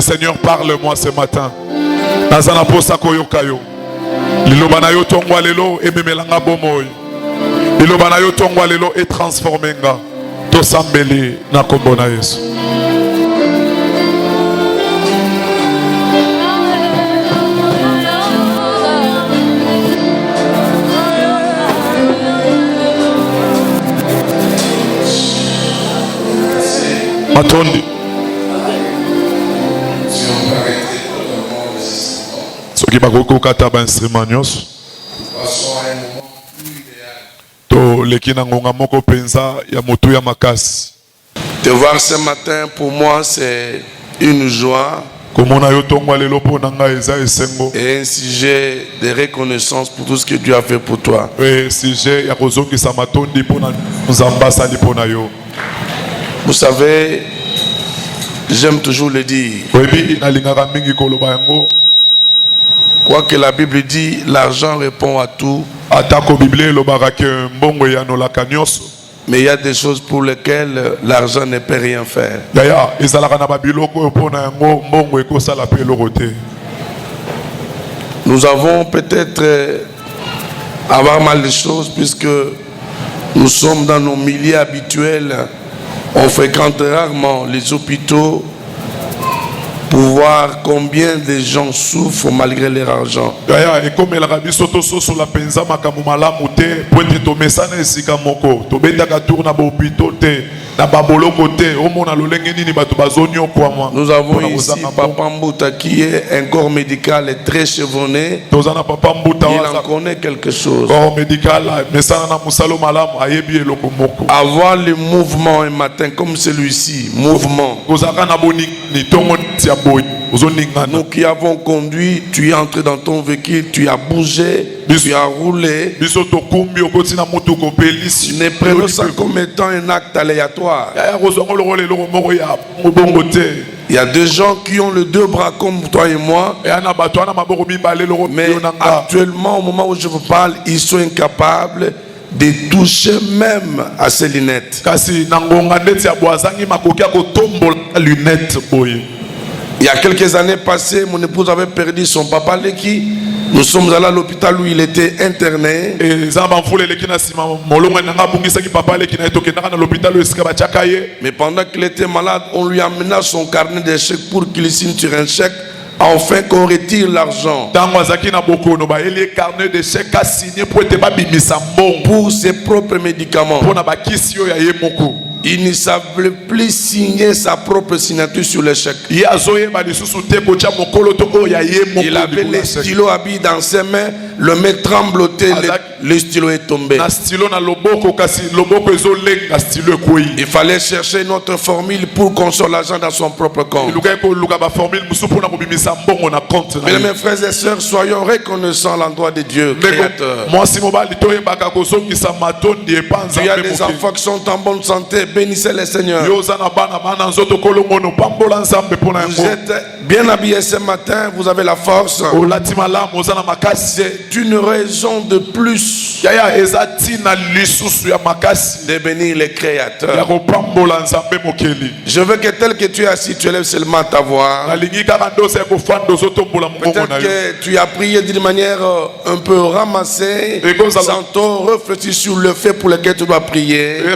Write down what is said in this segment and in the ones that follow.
Seigneur, parle-moi ce matin. Nazana posa koyokayo. Liloba na yo tongwa lelo ememelanga bomoy. Liloba na yo tongwa lelo e transformenga. To sambeli na kombo na Yesu. Matondi. Qui va kata ba instrument nyos to lekina ngonga moko penza ya moto ya makasi. Te voir ce matin pour moi c'est une joie et un sujet de reconnaissance pour tout ce que Dieu a fait pour toi. Vous savez, j'aime toujours le dire. Quoi que la Bible dit, l'argent répond à tout. Mais il y a des choses pour lesquelles l'argent ne peut rien faire. Nous avons peut-être avoir mal de choses puisque nous sommes dans nos milieux habituels. On fréquente rarement les hôpitaux pour voir combien de gens souffrent malgré leur argent. Nous avons ici Papa Mbouta qui est un corps médical très chevronné. Il en connaît quelque chose. Avoir le mouvement un matin comme celui-ci, mouvement. Nous qui avons conduit, tu es entré dans ton véhicule, tu as bougé, tu as roulé. Ne prenons ça comme étant un acte aléatoire. Il y a des gens qui ont les deux bras comme toi et moi. Mais actuellement, au moment où je vous parle, ils sont incapables de toucher même à ces lunettes. Il y a quelques années passées, mon épouse avait perdu son papa Leki. Nous sommes allés à l'hôpital où il était interné. Mais pendant qu'il était malade, on lui amena son carnet de chèques pour qu'il signe sur un chèque afin qu'on retire l'argent pour ses propres médicaments. Il ne savait plus signer sa propre signature sur le chèque. Il avait les stylos habillés dans ses mains, le main tremblotait, le stylo est tombé. Il fallait chercher une autre formule pour qu'on sorte l'argent dans son propre compte. Mais mes frères et sœurs, soyons reconnaissants à l'endroit de Dieu, Créateur. Il y a des enfants qui sont en bonne santé. Bénissez le Seigneur. Vous êtes bien habillés ce matin, vous avez la force. C'est une raison de plus de bénir le Créateur. Je veux que tel que tu es assis, tu élèves seulement ta voix. Peut-être que tu as prié d'une manière un peu ramassée, sans trop réfléchir sur le fait pour lequel tu dois prier. Je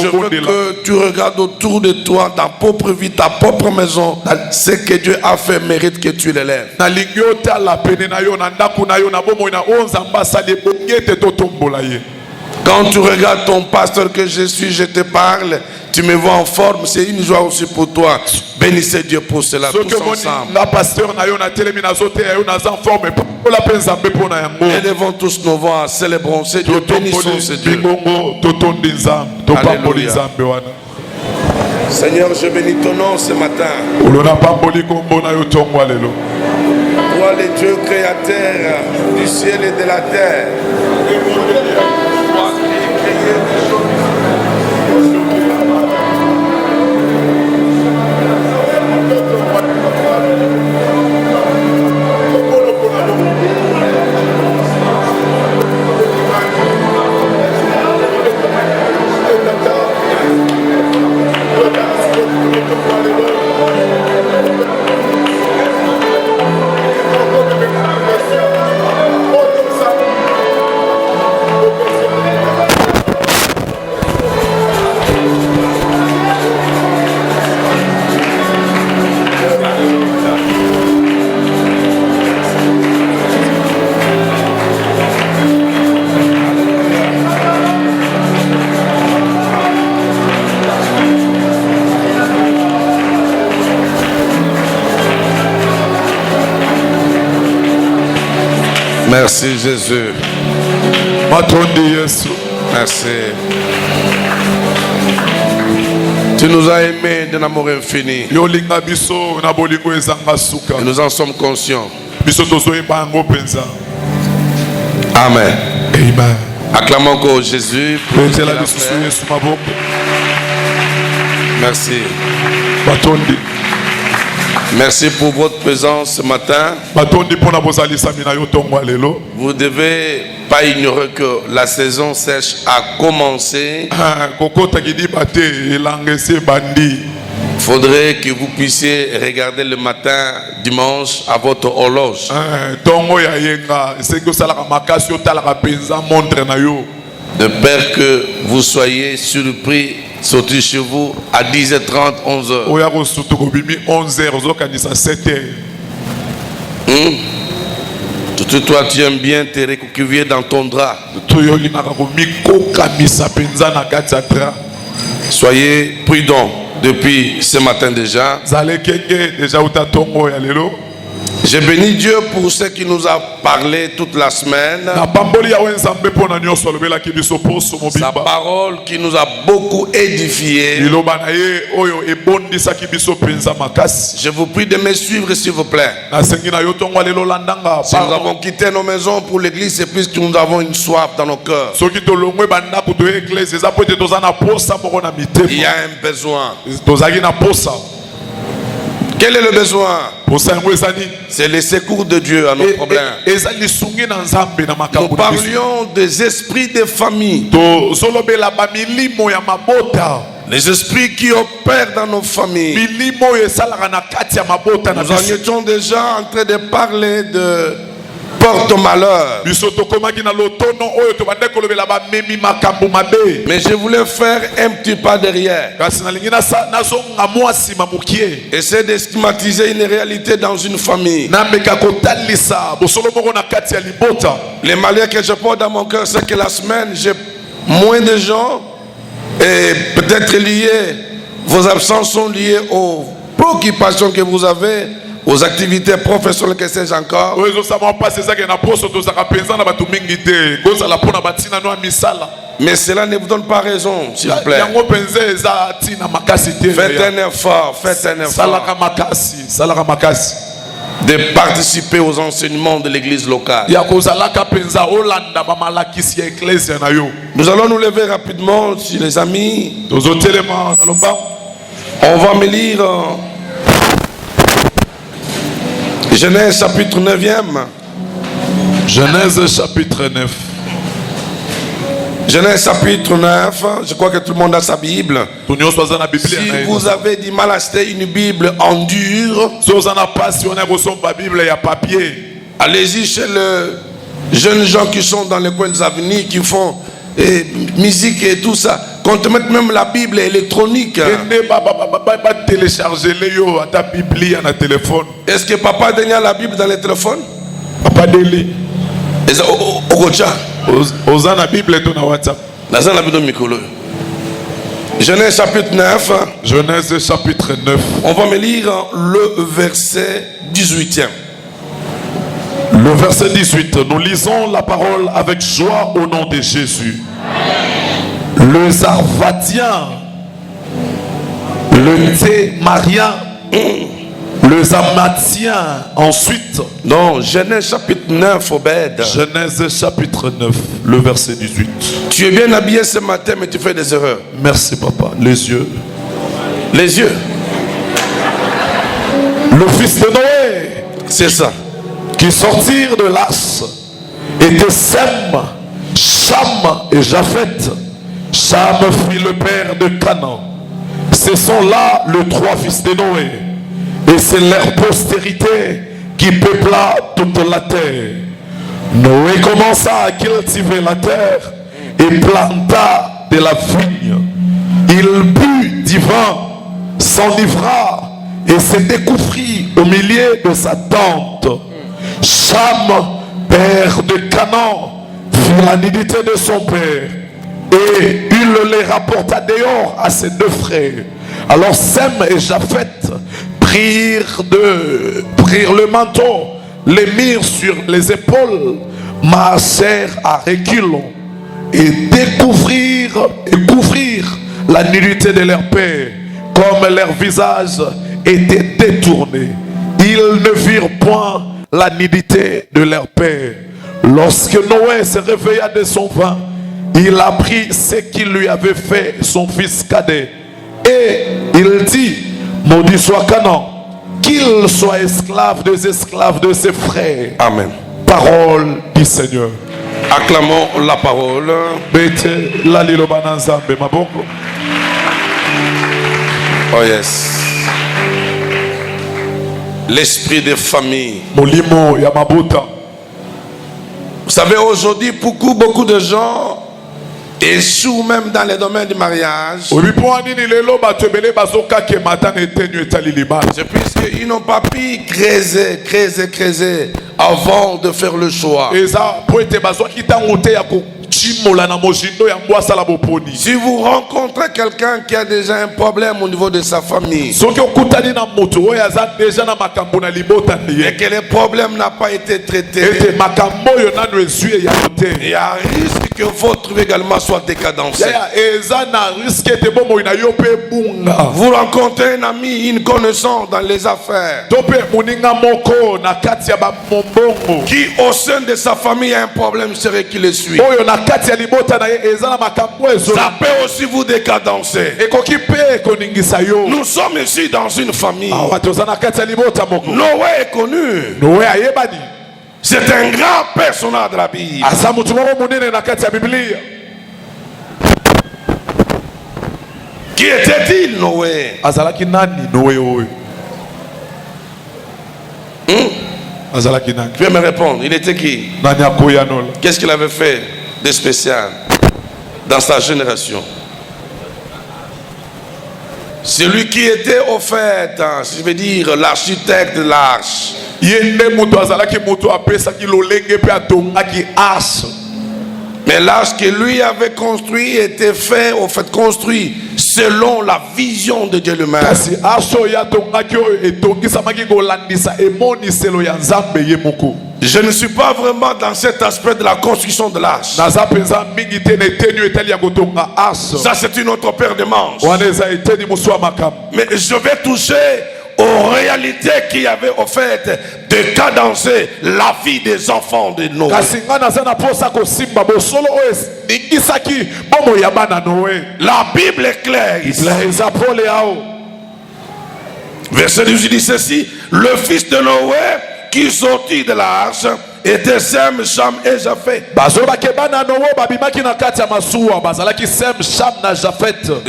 veux que tu regardes autour de toi, ta propre vie, ta propre maison. Ce que Dieu a fait mérite que tu l'élèves. Quand tu regardes ton pasteur que je suis, je te parle, tu me vois en forme, c'est une joie aussi pour toi. Bénissez Dieu pour cela, tous ensemble. Élevons tous nos voix, célébrons ce Dieu, bénissons ce Dieu. Alléluia. Seigneur, je bénis ton nom ce matin. Toi, le Dieu créateur du ciel et de la terre. Merci Jésus. Merci. Tu nous as aimés d'un amour infini. Et nous en sommes conscients. Amen. Amen. Acclamons encore Jésus pour ce qu'il a fait. Merci. Merci pour votre présence ce matin. Vous ne devez pas ignorer que la saison sèche a commencé. Il faudrait que vous puissiez regarder le matin, dimanche, à votre horloge. De peur que vous soyez surpris, sortir chez vous à 10h30, 11h. Toi, tu aimes bien te recouvrir dans ton drap. Soyez prudents depuis ce matin déjà. Je bénis Dieu pour ce qui nous a parlé toute la semaine. Sa parole qui nous a beaucoup édifié. Je vous prie de me suivre s'il vous plaît. Si nous avons quitté nos maisons pour l'église, c'est puisque nous avons une soif dans nos cœurs. Il y a un besoin. Quel est le besoin? C'est le secours de Dieu à nos problèmes. Nous parlions des esprits de famille. Les esprits qui opèrent dans nos familles. Nous en étions déjà en train de parler de porte-malheur. Mais je voulais faire un petit pas derrière. Essayer de stigmatiser une réalité dans une famille. Les malheurs que je porte dans mon cœur, c'est que la semaine, j'ai moins de gens. Et peut-être liés, vos absences sont liées aux préoccupations que vous avez, aux activités professionnelles que sais-je encore. Mais cela ne vous donne pas raison, s'il vous plaît. Faites un effort, de participer aux enseignements de l'église locale. Nous allons nous lever rapidement, si les amis. On va me lire Genèse chapitre 9e. Genèse chapitre 9. Genèse chapitre 9, je crois que tout le monde a sa Bible. Si vous avez du mal à acheter une Bible en dur, allez-y chez les jeunes gens qui sont dans les coins des avenues, qui font musique et tout ça. Qu'on te mette même la Bible électronique. Est-ce que papa Denis a la Bible dans le téléphone? Papa Deli. Osana Bible est dans WhatsApp. Genèse chapitre 9. Genèse chapitre 9. On va me lire le verset 18e. Le verset 18. Nous lisons la parole avec joie au nom de Jésus. Le Zarvatien, le Thémarien, le Zamatien, ensuite. Non, Genèse chapitre 9, Obed. Genèse chapitre 9, le verset 18. Tu es bien habillé ce matin, mais tu fais des erreurs. Merci, papa. Les yeux. Les yeux. Le fils de Noé. C'est ça. Qui sortirent de l'Arche étaient Sem, Cham et Japheth. Cham fut le père de Canaan. Ce sont là les trois fils de Noé. Et c'est leur postérité qui peupla toute la terre. Noé commença à cultiver la terre et planta de la vigne. Il but du vin, s'enivra et se découvrit au milieu de sa tente. Cham, père de Canaan, vit la nudité de son père et il les rapporta dehors à ses deux frères. Alors Sem et Japheth prirent le manteau, les mirent sur les épaules, marchèrent à reculons et couvrirent la nudité de leur père, comme leur visage était détourné. Ils ne virent point la nudité de leur père. Lorsque Noé se réveilla de son vin, il apprit ce qu'il lui avait fait son fils cadet. Et il dit, maudit soit Canaan, qu'il soit esclave des esclaves de ses frères. Amen. Parole du Seigneur. Acclamons la parole. Bete la liloba na Nzambe maboko. Oh yes. L'esprit de famille. Molimo ya mabuta. Vous savez, aujourd'hui, beaucoup de gens échouent même dans les domaines du mariage. C'est puisqu'ils n'ont pas pu creuser avant de faire le choix. Si vous rencontrez quelqu'un qui a déjà un problème au niveau de sa famille et que le problème n'a pas été traité, il y a un risque que votre également soit décadencé. Vous rencontrez un ami, une connaissance dans les affaires qui au sein de sa famille a un problème, serait qui le suit. Ça peut aussi vous décadencer. Nous sommes ici dans une famille. Noé est connu. C'est un grand personnage de la Bible. Qui était-il, Noé? Tu veux me répondre? Il était qui? Qu'est-ce qu'il avait fait de spécial dans sa génération? Celui qui était au fait, je veux dire, l'architecte de l'arche. Mais l'arche que lui avait construit était fait, au fait, construit selon la vision de Dieu lui-même. Je ne suis pas vraiment dans cet aspect de la construction de l'arche. Ça, c'est une autre paire de manches. Mais je vais toucher aux réalités qui avaient au fait de cadencer la vie des enfants de Noé. La Bible est claire ici. Verset 18 dit ceci: le fils de Noé qui sortit de l'arche était Sem, Cham et Japheth.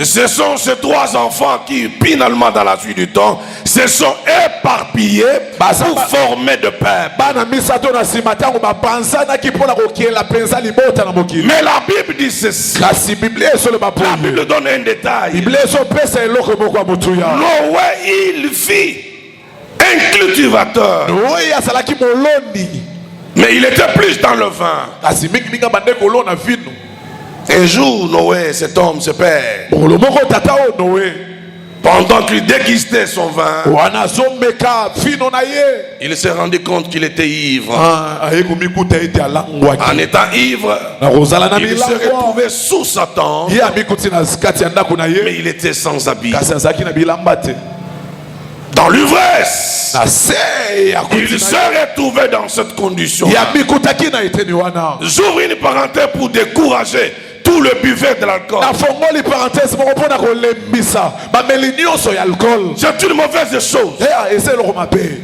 Ce sont ces trois enfants qui, finalement, dans la suite du temps, se sont éparpillés pour former de peuple. Mais la Bible dit ceci. La Bible donne un détail. Noé, il fit un cultivateur. Mais il était plus dans le vin. Un jour, Noé, cet homme, ce père, pendant qu'il dégustait son vin, il s'est rendu compte qu'il était ivre. En étant ivre, il se retrouvait sous sa tente, mais il était sans habit. Dans l'ivresse, il se retrouvait dans cette condition. J'ouvre une parenthèse pour décourager tout le buffet de l'alcool. C'est une mauvaise chose.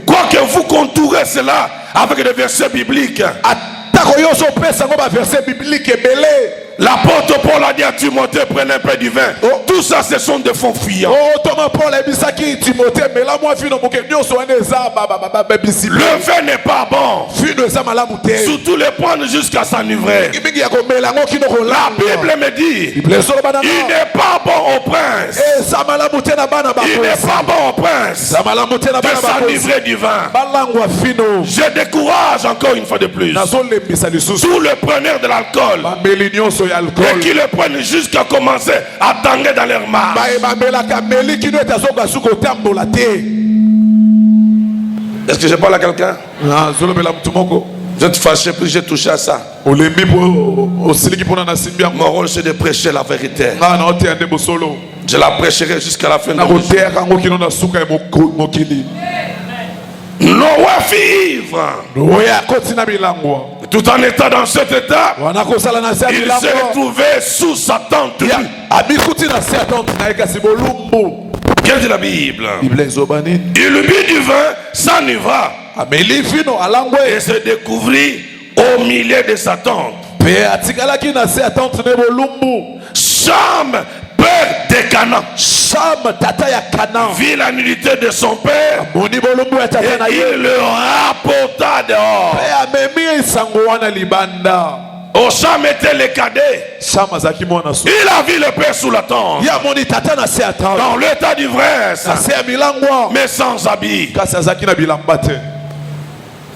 Quoique vous contourez cela avec des versets bibliques, Nakoyoso pesa ngo ba verset biblique belé. L'apôtre Paul a dit à Timothée, prenez un peu du vin. Tout ça, ce sont des fonds fuyants. Le vin n'est pas bon. Surtout les prendre jusqu'à s'enivrer. La Bible me dit, il n'est pas bon au prince. Il n'est pas bon au prince de s'enivrer du vin. Je décourage encore une fois de plus tous les preneurs de l'alcool et qui le prennent jusqu'à commencer à tanguer dans leur marche. Est-ce que je parle à quelqu'un? Vous êtes fâché puis j'ai touché à ça. Mon rôle c'est de prêcher la vérité. Je la prêcherai jusqu'à la fin de mon Noé fut ivre. Tout en étant dans cet état, il s'est retrouvé sous sa tente. Qu'est-ce que la Bible? Il but du vin, s'enivra et se découvrit au milieu de sa tente. Cham, père de Canaan, vit la nudité de son père et il le rapporta dehors. Oh, Cham était le cadet. Il a vu le père sous la tente, dans l'état d'ivresse, mais sans habit.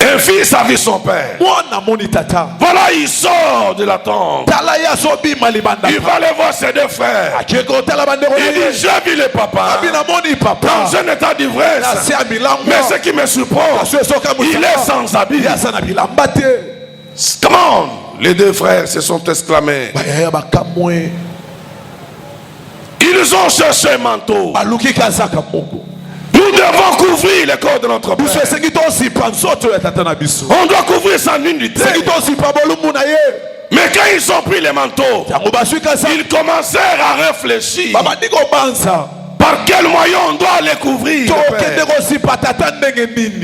Un fils a vu son père. Voilà, il sort de la tente. Il va aller voir ses deux frères. Il dit, j'ai vu le papa dans un état d'ivresse, mais ce qui me surprend, il est sans habit. Comment? Les deux frères se sont exclamés. Ils ont cherché un manteau. Nous devons couvrir le corps de notre père. On doit couvrir sa nudité. Mais quand ils ont pris les manteaux, ils commencèrent à réfléchir. Par quel moyen on doit les couvrir?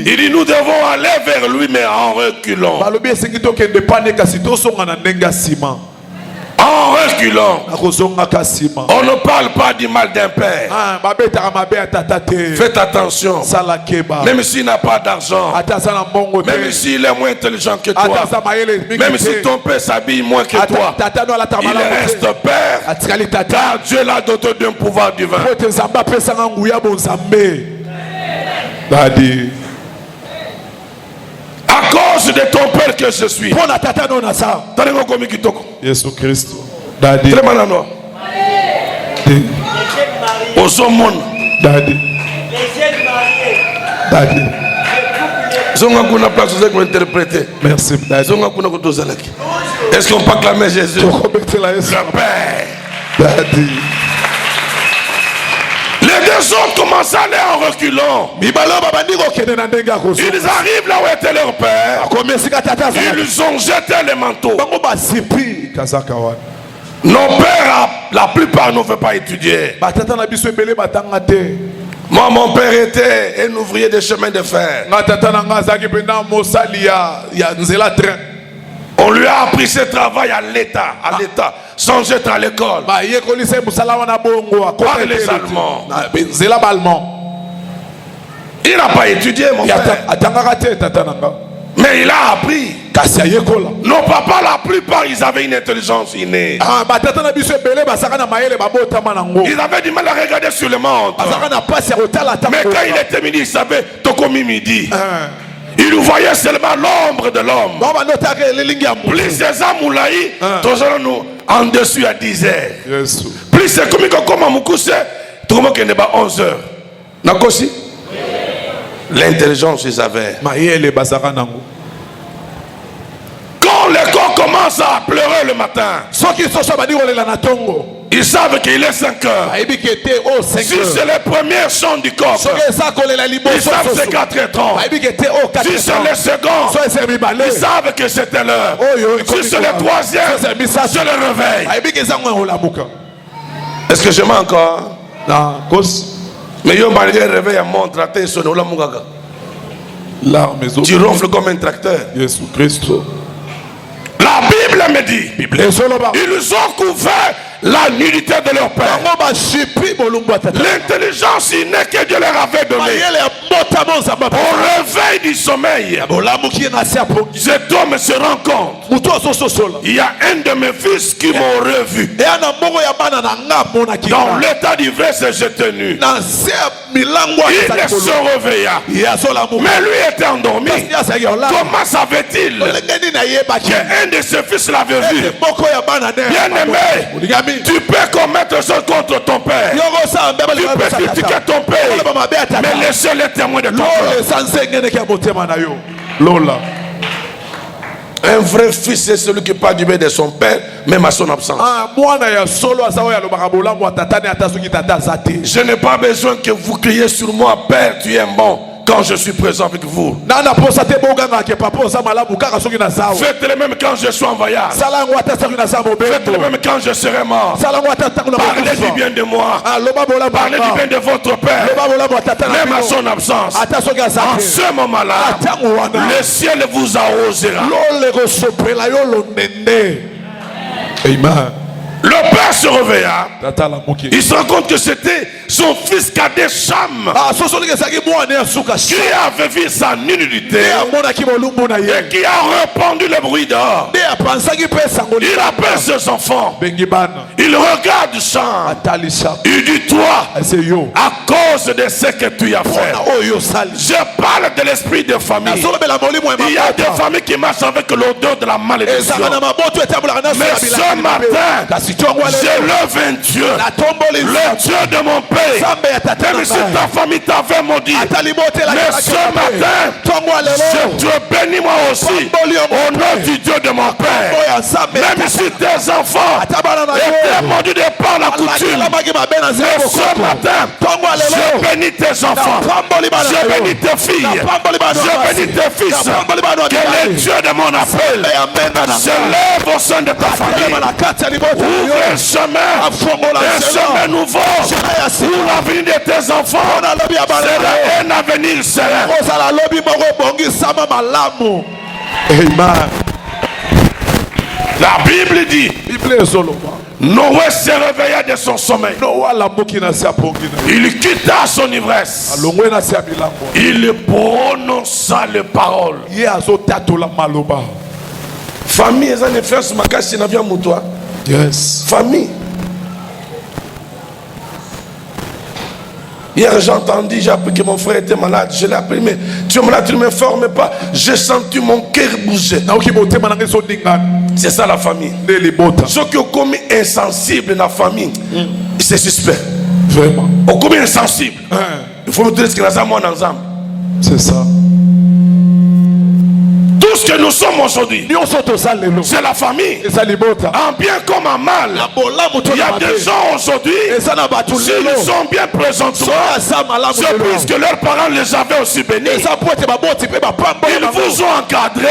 Il dit, nous devons aller vers lui, mais en reculant. En reculant. On ne parle pas du mal d'un père. Faites attention. Même s'il n'a pas d'argent, même s'il est moins intelligent que toi, même si ton père s'habille moins que toi, il reste père, car Dieu l'a doté d'un pouvoir divin. À cause de ton père que je suis. Jésus Christ. Daddy. Daddy. Daddy. Merci. Est-ce qu'on peut acclamer Jésus? Le Père. Daddy. Les deux autres commencent à aller en reculant. Ils arrivent là où était leur père. Ils ont jeté les manteaux. Nos pères, la plupart ne veulent pas étudier. Moi, mon père était un ouvrier de chemin de fer. On lui a appris ce travail à l'État, sans être à l'école. Par les Allemands. Il n'a pas étudié, mon père. Mais il a appris. Nos papas, la plupart, ils avaient une intelligence innée. Ils avaient du mal à regarder sur le monde. Mais quand il était midi, il savait Tokomi midi. Il voyait seulement l'ombre de l'homme. Plus c'est Amoulaï, nous en dessus à 10 heures. Plus c'est comme à Moukousse, tout le monde qui n'est pas 11 heures. Nakosi? L'intelligence, ils avaient. Quand le corps commence à pleurer le matin, ils savent qu'il est 5 heures. Si c'est le premier chant du corps, ils savent que c'est 4h30. Si c'est le second, ils savent que c'était l'heure. Si c'est le troisième, c'est le réveil. Est-ce que je mens encore? Non. Mais yo malgré le réveil à mon tracteur, tu ronfles comme un tracteur. Jésus Christ. La Bible me dit, ils ont couvert la nudité de leur père. L'intelligence innée que Dieu leur avait donnée. Au réveil du sommeil, cet homme se rend compte. Il y a un de mes fils qui m'aurait vu. Dans l'état d'ivresse, j'étais nu. Il se réveilla. Mais lui était endormi. Comment savait-il qu'un de ses fils l'avait vu? Bien-aimé, tu peux commettre chose contre ton père. Tu peux critiquer ton père. Mais laissez les témoins de ton père. Un vrai fils, c'est celui qui parle du bien de son père, même à son absence. Je n'ai pas besoin que vous criez sur moi, Père, tu es bon, quand je suis présent avec vous. Faites-le même quand je suis en voyage. Faites-le même quand je serai mort. Parlez du bien de moi. Parlez du bien de votre père, même à son absence. En ce moment-là, le ciel vous arrosera. Amen. Le père se réveilla. Il se rend compte que c'était son fils cadet Cham qui avait vu sa nudité et qui a répandu le bruit dehors. Il appelle ses enfants. Il regarde Cham. Il dit, toi, à cause de ce que tu as fait, je parle de l'esprit de famille. Il y a des familles qui marchent avec l'odeur de la malédiction. Mais ce matin, je lève un Dieu, le Dieu de mon père. Même si ta famille t'avait maudit, mais ce matin, je te bénis moi aussi, au nom du Dieu de mon père. Même si tes enfants étaient maudits de par la coutume, mais ce matin, je bénis tes enfants, je bénis tes filles, je bénis tes fils. Que le Dieu de mon appel se lève au sein de ta famille. Ouvre un chemin nouveau pour l'avenir de tes enfants. C'est un avenir serein. Amen. La Bible dit, Noé se réveilla de son sommeil. Il quitta son ivresse. Il prononça les paroles. Famille, yes. Famille. Hier j'ai entendu, j'ai appris que mon frère était malade. Je l'ai appris, mais tu es malade, tu ne m'informes pas. J'ai senti mon cœur bouger. C'est ça la famille. Ceux qui ont commis insensible dans la famille, c'est suspect. Vraiment. Au commis insensible. Il faut me dire ce que nous avons ensemble. C'est ça. Tout ce que nous sommes aujourd'hui, c'est la famille. En bien comme en mal. Il y a des gens aujourd'hui, s'ils sont bien présentement, c'est puisque leurs parents les avaient aussi bénis. Ils vous ont encadré.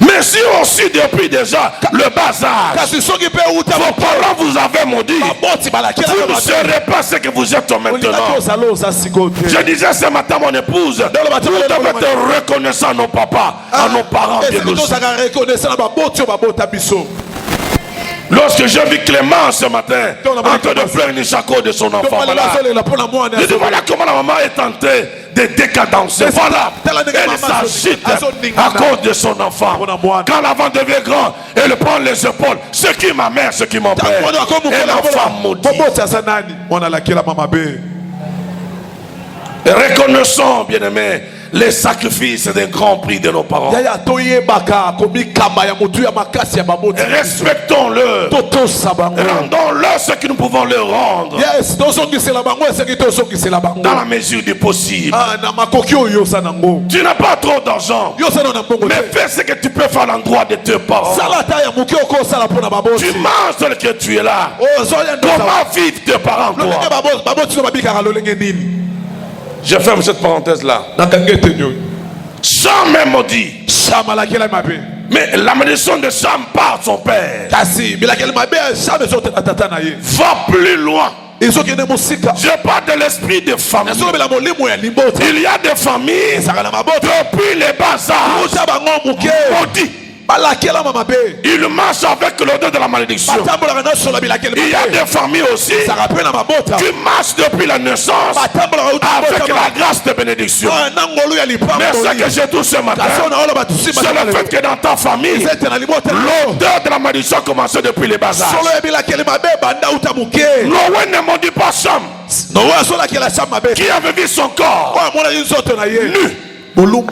Mais si aussi depuis déjà le bazar, vos parents vous avaient maudit, vous ne serez pas ce que vous êtes maintenant. Je disais ce matin à mon épouse, vous devez être reconnaissant à nos papas, à nos parents bien aussi. Lorsque j'ai vu Clément ce matin en train de faire une chaco de son enfant, je dis voilà comment la maman est tentée de décadencer. Voilà, elle s'agite à cause de son enfant. Quand l'enfant devient grand, elle prend les épaules. Ce qui ma mère, ce qui mon père. Et l'enfant maudit. Reconnaissons, bien-aimés, les sacrifices d'un grand prix de nos parents. Respectons-le. Rendons-leur ce que nous pouvons leur rendre. Dans la mesure du possible. Tu n'as pas trop d'argent, mais fais ce que tu peux faire à l'endroit de tes parents. Tu manges tel que tu es là. Comment vivent tes parents, toi? Je ferme cette parenthèse là. Cham est maudit. Mais la malédiction de Cham par son père va plus loin. Je parle de l'esprit de famille. Il y a des familles depuis les bas âges. Maudits. Il marche avec l'odeur de la malédiction. Il y a des familles aussi qui marchent depuis la naissance avec la grâce de bénédiction. Mais ce que j'ai tout ce matin, c'est le fait que dans ta famille, l'odeur de la malédiction a commencé depuis les bas âges. Noé ne maudit pas Cham, qui avait vu son corps nu.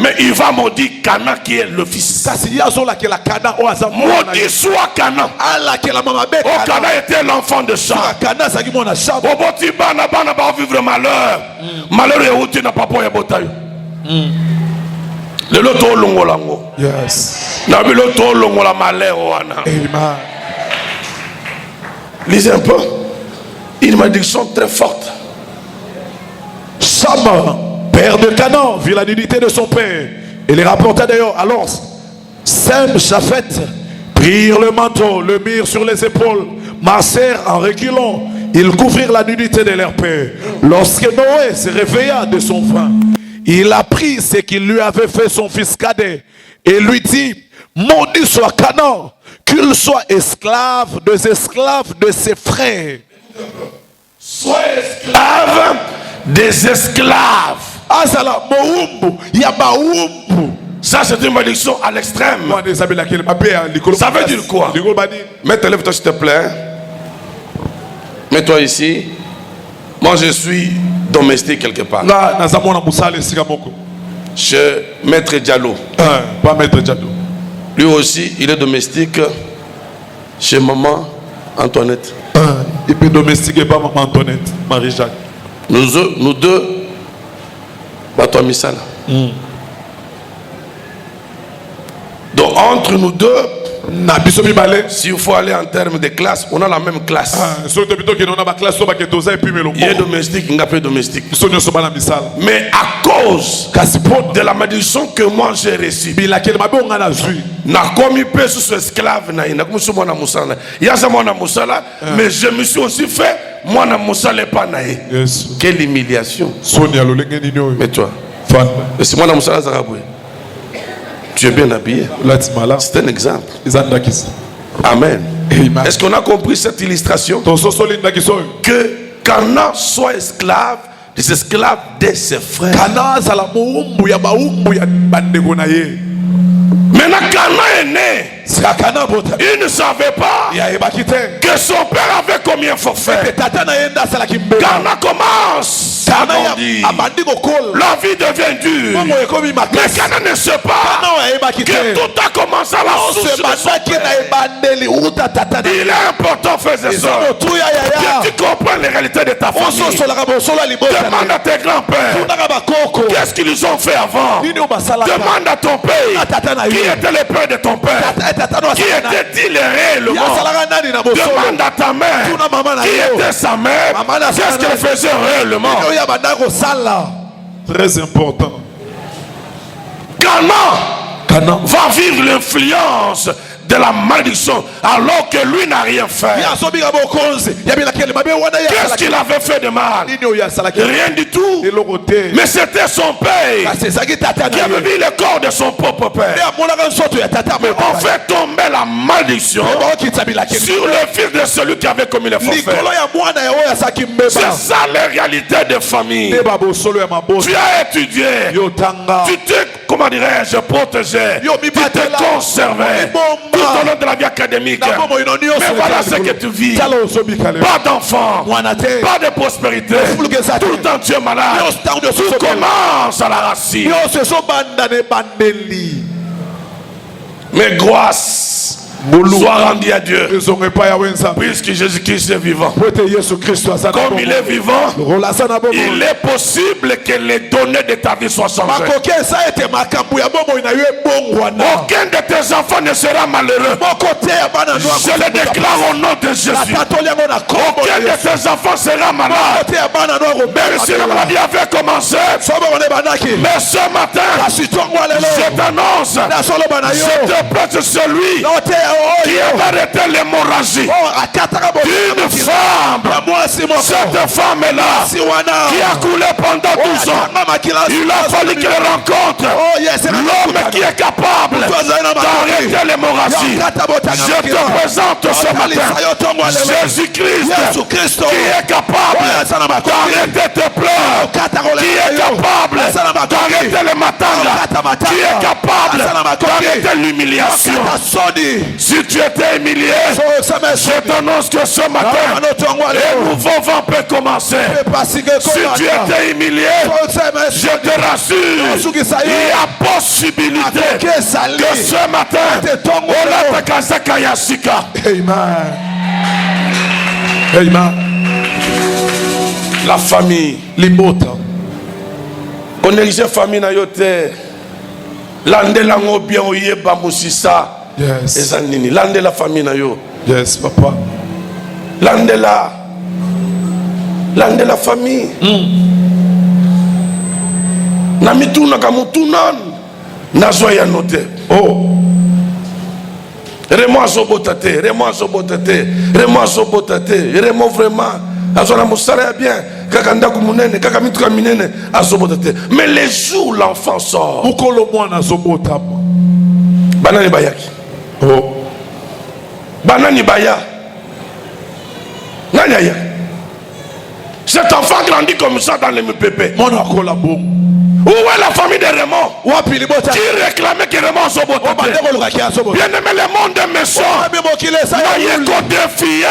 Mais il va maudire Cana qui est le fils. Maudit soit Cana. Oh, Cana était l'enfant de Cham. Oboti bana bana ba vivre malheur. Malheur et outi na papa ya botayo. Le loto longolango. Yes. Na bi loto longola malheur wana. Amen. Lisez un peu. Une malédiction très forte. Cham, père de Canaan, vit la nudité de son père. Et les rapporta d'ailleurs. Alors, Sem, Japhet, prirent le manteau, le mirent sur les épaules, marchèrent en reculant. Ils couvrirent la nudité de leur père. Lorsque Noé se réveilla de son faim, il apprit ce qu'il lui avait fait son fils cadet et lui dit: maudit soit Canaan, qu'il soit esclave de ses frères. Sois esclave des esclaves. Ça, c'est une malédiction à l'extrême. Ça veut dire quoi? Mets-toi, lève-toi s'il te plaît. Mets-toi ici. Moi, je suis domestique quelque part. Chez Maître Diallo. Pas Maître Diallo. Lui aussi, il est domestique chez Maman Antoinette. Il peut domestiquer pas Maman Antoinette, Marie-Jacques. Nous deux, Bato Misala. Donc entre nous deux, s'il faut aller en termes de classe, on a la même classe. Il est domestique, il n'a pas domestique. Mais à cause de la malédiction que moi j'ai reçue, n'a commis peu sur ce esclave, mais je me suis aussi fait, moi n'a moussala pas naï. Quelle humiliation. Mais toi, c'est moi n'a moussala zaraboué. Tu es bien habillé. C'est un exemple. Amen. Est-ce qu'on a compris cette illustration? Que Cana soit esclave des esclaves de ses frères. Maintenant, Cana est né. Il ne savait pas que son père avait combien forfait. Cana commence. La vie devient dure. Mais Cana ne sait pas que tout a commencé à la source de son père. Il est important, frères et sœurs, que tu comprennes les réalités de ta famille. Demande à tes grands-pères qu'est-ce qu'ils ont fait avant. Demande à ton père qui était le père de ton père. Qui était-il réellement? Demande à ta mère qui était sa mère. Qu'est-ce qu'elle faisait réellement? Très important. Cana va vivre l'influence de la malédiction alors que lui n'a rien fait. Qu'est-ce qu'il avait fait de mal? Rien du tout. Mais c'était son père qui avait vu le corps de son propre père. On fait tomber la malédiction sur le fils de celui qui avait commis le forfait. C'est ça la réalité de famille. Tu as étudié, tu t'es, comment dirais-je, protégé, tu t'es conservé tout au long de la vie académique. Mais voilà ce que tu vis. Pas d'enfant, pas de prospérité. Tout le temps tu es malade. Tout commence à la racine. Mais grâce soit rendue à Dieu, puisque Jésus-Christ est vivant. Comme il est vivant, il est possible que les données de ta vie soient changées. Aucun de tes enfants ne sera malheureux. Je le déclare au nom de Jésus. Aucun de tes enfants sera malade. Même si la maladie avait commencé, mais ce matin, je t'annonce, je te prête celui qui va arrêter l'hémorragie d'une femme Cette femme-là qui a coulé pendant 12 ans, il a fallu qu'elle rencontre l'homme qui est capable d'arrêter l'hémorragie. Je te présente ce matin Jésus-Christ qui est capable d'arrêter tes pleurs, qui est capable d'arrêter les matanga, qui est capable d'arrêter l'humiliation. Si tu étais humilié, je t'annonce que ce matin, le nouveau vent peut commencer. Si tu étais humilié, je te rassure, il y a possibilité que ce matin, on a takazaka yasika. Amen. Amen. La famille, Libota. on exige famille na yote. Landela ngo bien oyeba musisa. Yes. Ezanini, landela famille na yo. Yes, papa. Landela famille. Na mituna kamutunan nazwa ya note. Oh. Remo azobotate, Remo vraiment azona musala bien, kaka ndaku munene, kaka mituka minene azobotate. Mais les jours l'enfant sort. Mukolo mwana azobota. Banani bayaki. Oh. Banani baya. Nani aya. Cet enfant grandit comme ça dans les MPP. Mwana akola bon. Où est la famille de Raymond qui réclamait que Raymond soit beau? Bien aimé, le monde est méchant. Il y a des filles.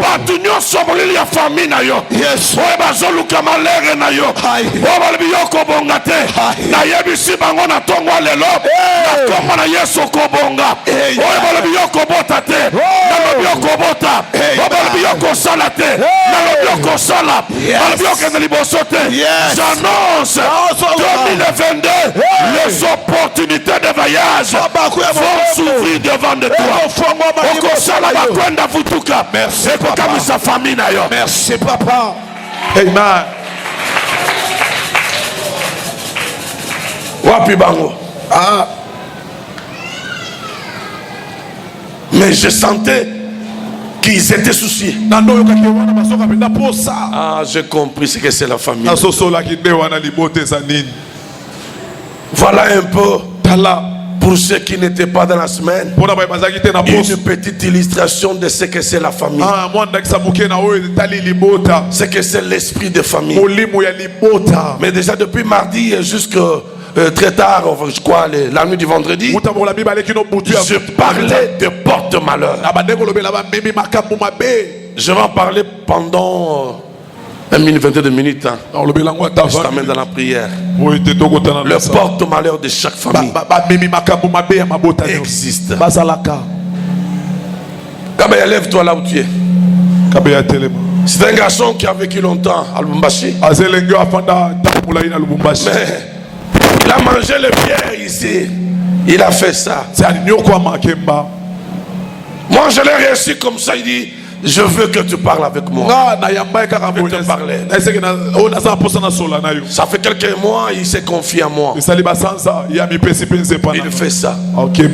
Batunyo somoli la famille na yo. Oye bazoluka malere na yo. Oye balbiyo kobongate. Na yebisi bango na tongwa lelo. Na komba na yeso kobonga. Oye balbiyo kobotate. Na balbiyo kobota. Oye balbiyo kosalate. Na balbiyo kosala. Balbiyo kenelibosote. J'annonce 2022, les opportunités de voyage vont s'ouvrir devant de toi. Merci papa. Merci papa. Amen. Wapi bango. Ah. Mais je sentais qu'ils étaient souciés. Ah, j'ai compris ce que c'est la famille. Voilà un peu pour ceux qui n'étaient pas dans la semaine, une petite illustration de ce que c'est la famille. Ce que c'est l'esprit de famille. Mais déjà depuis mardi jusqu'à très tard, je crois, la nuit du vendredi, je parlais de porte-malheur. Je vais en parler pendant 1 minute, 22 minutes. Je t'amène dans la prière. Le porte-malheur de chaque famille existe. Kabaya, lève-toi là où tu es. C'est un garçon qui a vécu longtemps à Lubumbashi. Mais il a mangé le pierre ici. Il a fait ça. Moi je l'ai reçu comme ça. Il dit, je veux que tu parles avec moi. Je veux te parler. Ça fait quelques mois, il s'est confié à moi. Il fait ça.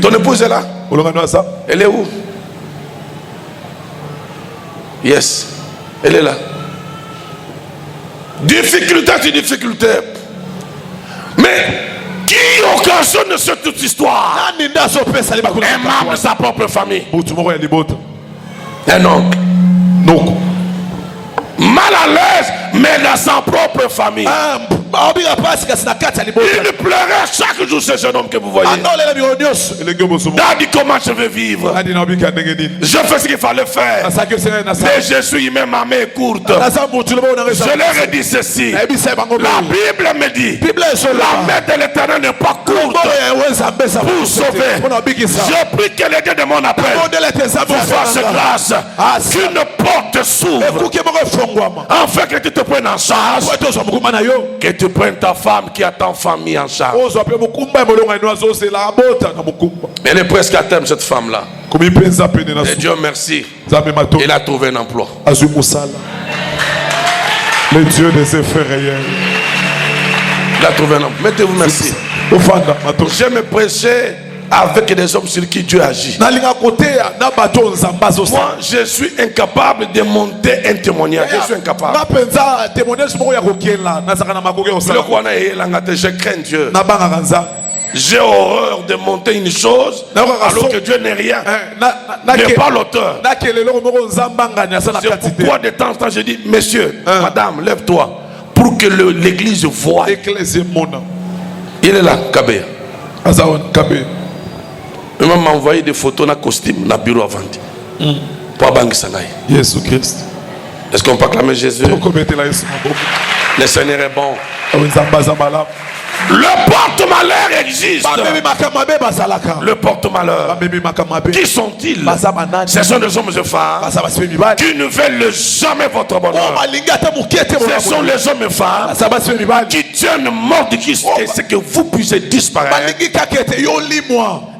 Ton épouse est là? Elle est où? Yes. Elle est là. Difficulté, c'est difficulté. Mais qui occasionne cette histoire? Un membre de sa propre famille. Un oncle. Mal à l'aise, mais dans sa propre famille. Il pleurait chaque jour, ce jeune homme que vous voyez. Daddy, comment je vais vivre? Je fais ce qu'il fallait faire. Mais je suis humain, ma main est courte. Je leur ai dit ceci. La Bible me dit, la main de l'Éternel n'est pas courte pour sauver. Je prie que les dieux de mon appel vous fassent grâce qu'une porte s'ouvre, afin que tu te prennes en charge, que tu prennes ta femme qui a ta famille en charge. Elle est presque à terme, cette femme-là. Et Dieu merci, il a trouvé un emploi. Le Dieu des effets réels. Il a trouvé un emploi. Mettez-vous merci. Je me prêchais avec des hommes sur qui Dieu agit. Na linga côté na bato nzamba zo. Moi, je suis incapable de monter un témoignage. Je suis incapable. Na penza témoignage moko ya kokela na saka na makoke osala. Le quoi je crains Dieu. Na banga kanza. J'ai horreur de monter une chose alors que Dieu n'est rien. N'est pas l'auteur. C'est pourquoi de temps en temps je dis, messieurs, madame, lève-toi pour que l'église voie. Il est là, Kabé. Il m'a envoyé des photos dans costume, dans le bureau avant. Pour Bangi Sanaï. Jésus Christ. Est-ce qu'on peut acclamer Jésus? Le Seigneur est bon. Le porte-malheur existe. Le porte-malheur. Qui sont-ils? Ce sont des hommes et femmes qui ne veulent jamais votre bonheur. Ce sont les hommes et femmes qui tiennent mort de Christ et c'est que vous puissiez disparaître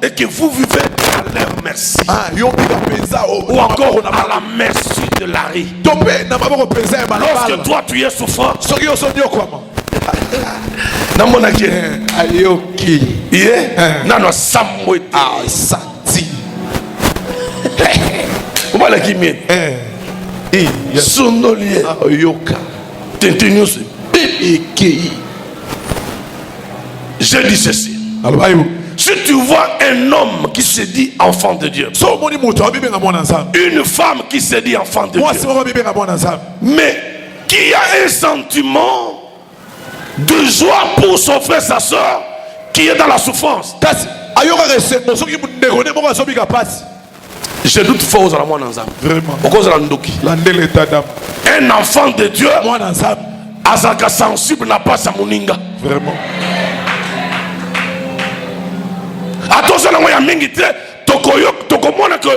et que vous vivez à leur merci. Ou encore à la merci de Larry. Lorsque toi tu es souffrant, namonaki ayoki nano samwete santi obalaki mien sonolie ayoka tentenyose ekei. Je dis ceci. Si tu vois un homme qui se dit enfant de Dieu, une femme qui se dit enfant de Dieu, mais qui a un sentiment de joie pour son frère, sa soeur, qui est dans la souffrance, je doute fort à moi vraiment. Un enfant de Dieu, Azaka sensible n'a pas sa moninga. Vraiment. Attention à moi, il y a tokomona que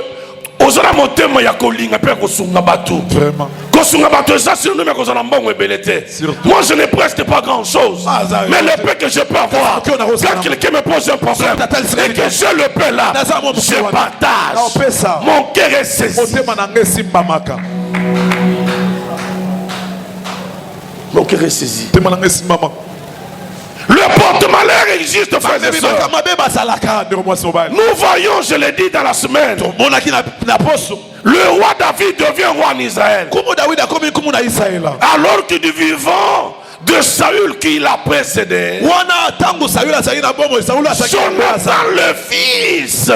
ozala motema ya kolinga pe kosunga bato. Vraiment. Kosunga bato ça sur nous mais kozala mbongo ebelete. Moi je ne preste pas grand chose. Mais le peu que je peux avoir, quand quelqu'un me pose un problème et que je le paie là, je partage. Mon cœur est saisi. Mon cœur est saisi. Le porte-malheur existe, frères et sœurs. Nous voyons, je l'ai dit dans la semaine, le roi David devient roi en Israël. Alors que du vivant de Saül qui l'a précédé, Jonathan le fils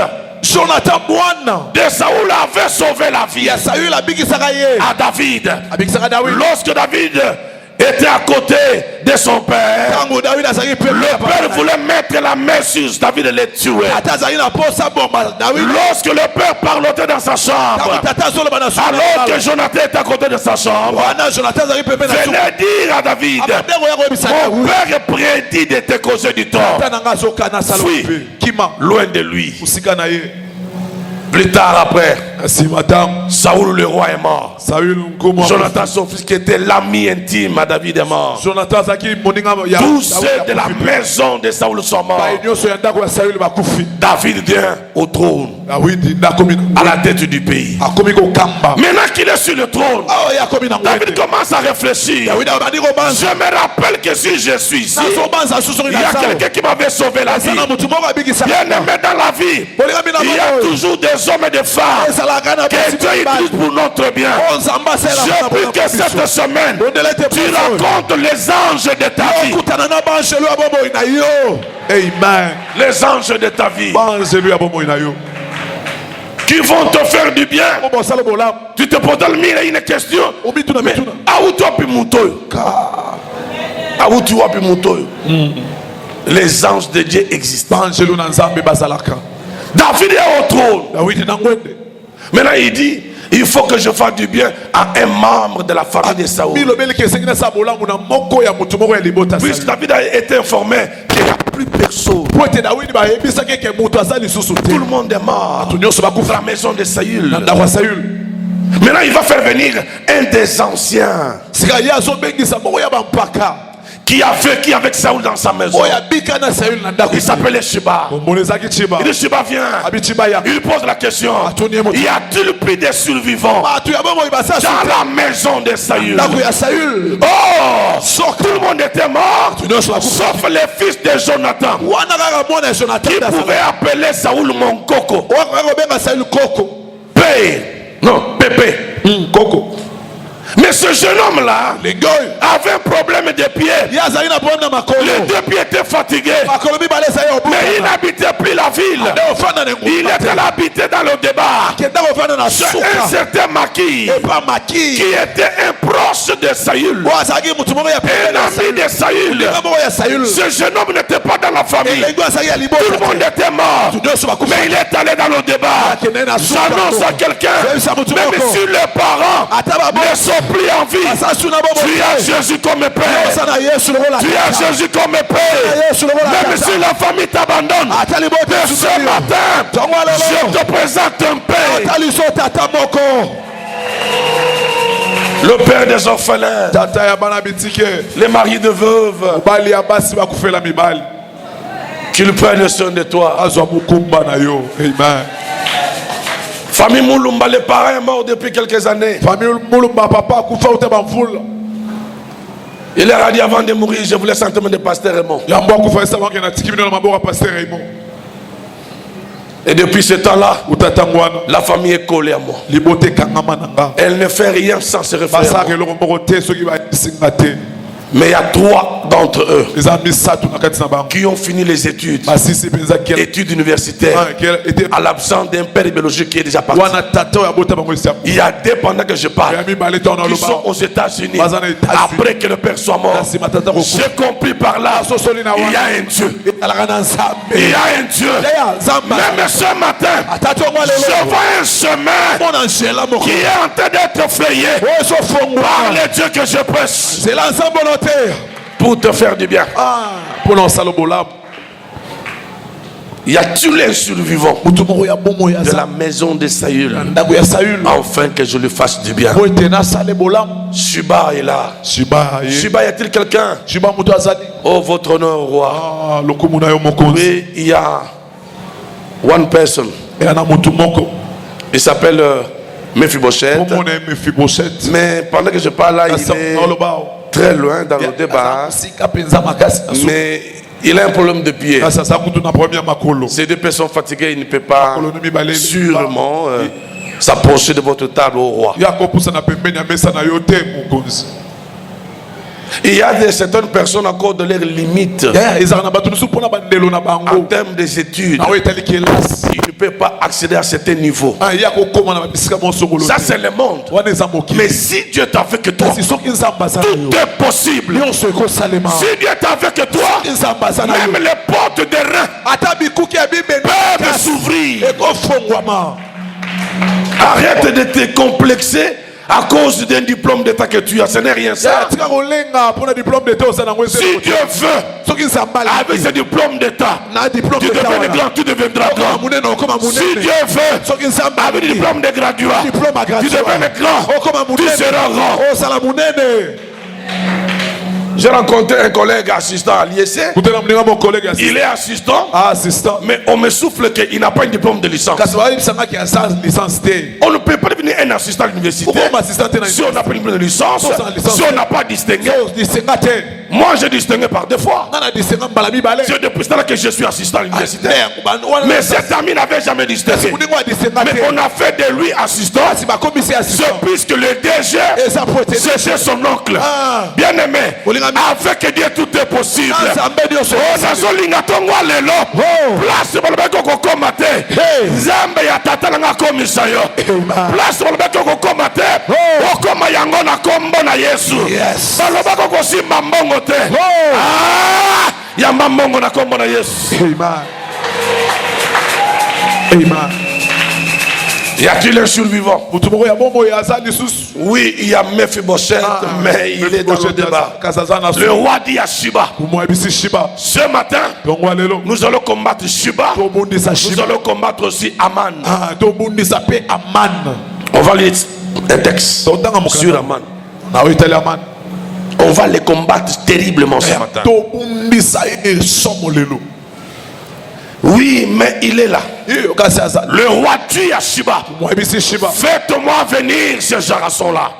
de Saül avait sauvé la vie à David. Lorsque David était à côté de son père, le père voulait mettre la main sur David et le tuer. Lorsque le père parlotait dans sa chambre, alors que Jonathan était à côté de sa chambre, venait dire à David, mon père prédit de te causer du tort. Fuis loin de lui. Plus tard après, Saül le roi est mort. Jonathan son fils qui était l'ami intime à David est mort. Tous ceux de la maison de Saül sont morts. David vient au trône, à la tête du pays. Maintenant qu'il est sur le trône, David commence à réfléchir. Je me rappelle que si je suis ici, il y a quelqu'un qui m'avait sauvé la vie. Bien aimé dans la vie, il y a toujours des hommes et des femmes que Dieu utilise pour notre bien. Je prie que cette semaine, tu rencontres les anges de ta vie. Amen. Les anges de ta vie qui vont te faire du bien. Tu te poses une question. Mais où tu as pu les anges de Dieu existent. David est au trône. Maintenant il dit, il faut que je fasse du bien à un membre de la famille de Saül. Puisque David a été informé qu'il n'y a plus personne. Tout le monde est mort dans la maison de Saül. Maintenant il va faire venir un des anciens qui a vécu avec Saoul dans sa maison. Il s'appelait Shiba. Il dit Shiba vient. Il pose la question. Y a-t-il plus des survivants dans la maison de Saül? Oh, tout le monde était mort, sauf les fils de Jonathan, qui pouvaient appeler Saoul mon coco. Pépé. Coco. Mais ce jeune homme-là avait un problème de pied. Les deux pieds étaient fatigués. Mais il n'habitait plus la ville. Il était habité dans le débat. Un certain Maki, qui était un proche de Saül, un ami de Saül. Ce jeune homme n'était pas dans la famille. Tout le monde était mort. Mais il est allé dans le débat. J'annonce à quelqu'un, même si les parents ne sont plus en vie, tu as Jésus comme père. Tu as Jésus comme père. Même si la famille t'abandonne, ce matin, je te présente un père. Le père des orphelins, les maris de veuves, qu'ils prennent soin de toi. Amen. Famille Moulumba, les parents sont morts depuis quelques années. Il leur a dit avant de mourir, je voulais sentir de pasteur Raymond. Et depuis ce temps-là, la famille est collée à moi. Elle ne fait rien sans se référer à moi. Mais il y a 3 d'entre eux qui ont fini les études universitaires à l'absence d'un père biologique qui est déjà parti. Il y a 2 pendant que je parle qui sont aux États-Unis après que le père soit mort. J'ai compris par là, il y a un Dieu. Il y a un Dieu. Même ce matin, je vois un chemin qui est en train d'être frayé par le Dieu que je prêche. Pour te faire du bien. Y a-t-il un survivant de la maison de Saül, enfin que je lui fasse du bien? Shiba est là. Shiba, y a-t-il quelqu'un? Oh, votre honneur, roi. Oui, il y a one person. Il s'appelle Mephibosheth. Mais pendant que je parle là, il est très loin dans le débat. Mais il a un problème de pied. Ces 2 personnes fatiguées, il ne peut pas sûrement s'approcher de votre table au roi. Il y a certaines personnes encore de leurs limites en termes des études. Ils ne peuvent pas accéder à certains niveaux. Ça c'est le monde. Mais si Dieu est avec toi, tout est possible. Si Dieu est avec toi, même les portes des reins peuvent s'ouvrir. Arrête de te complexer à cause d'un diplôme d'état que tu as. Ce n'est rien ça. Si Dieu veut, avec ce diplôme d'état, tu deviens grand, tu deviendras grand. Si Dieu veut, avec le diplôme de graduat, tu deviens grand, tu seras grand. J'ai rencontré un collègue assistant à l'IEC. Il est assistant, mais on me souffle qu'il n'a pas un diplôme de licence. On ne peut pas devenir un assistant à l'université si on n'a pas un diplôme de licence, si on n'a pas distingué. Moi j'ai distingué par 2 fois. C'est depuis cela que je suis assistant à l'université. Mais cet ami n'avait jamais distingué. Mais on a fait de lui assistant. C'est puisque le DG c'était son oncle. Bien aimé, avec Dieu tout est possible. Place balobeko kokoma te. Nzambe ya tata nanga komisa yo. Place balobeko kokoma te. Okoma yango na kombo na Yesu. Balobeko kosimba mbongo te. Ah, yamba mbongo na kombo na Yesu. Amen. Y a-t-il un survivant? Oui, il y a Mephibosheth, mais il est dans le débat. Le roi dit à Shiba, ce matin, nous allons combattre Shiba, nous allons combattre aussi Aman. On va lire un texte sur Aman. On va les combattre terriblement ce matin. Oui, mais il est là. Le roi dit à Shiba, faites-moi venir ces garçons-là.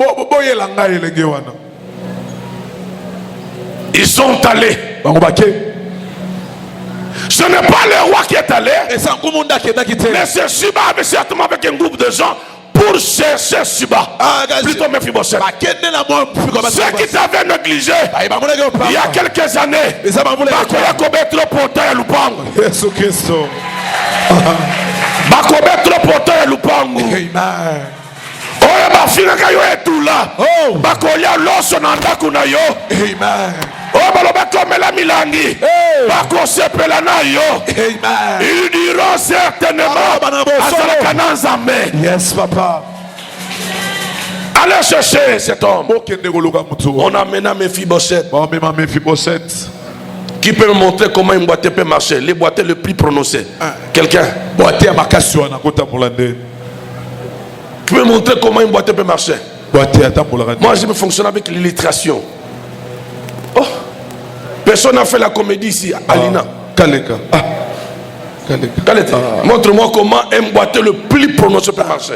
Ils sont allés. Ce n'est pas le roi qui est allé, mais c'est Shiba avait certainement avec un groupe de gens pour chercher Shiba. Plutôt Mephibosheth. Ceux qui t'avaient négligé il y a quelques années, oyo bafinaka yo etula bakolia loso na ndako na yo oyo baloba komela milangi bakosepela na yo ils diront certainement azalaka na nzambe. Yes, papa. Allez chercher cet homme. On a mené Mephibosheth. Qui peut me montrer comment une boîte peut marcher? Les boîtes le plus prononcé. Quelqu'un? Tu peux me montrer comment une boîte peut marcher? Moi, je me fonctionne avec l'illustration. Oh, personne n'a fait la comédie ici. Alina. Kaleka. Montre-moi comment un boîtier le plus prononcé peut marcher.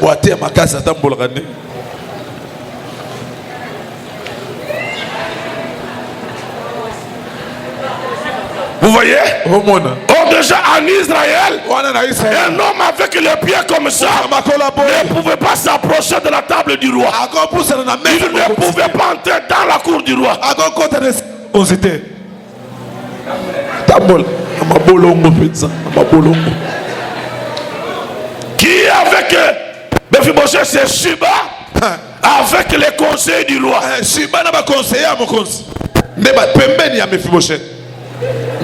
Vous voyez? Oh, déjà en Israël, un homme avec les pieds comme ça ne pouvait pas s'approcher de la table du roi. Il ne pouvait pas entrer dans la cour du roi. Qui avec Mephibosheth, c'est Shiba avec les conseils du roi.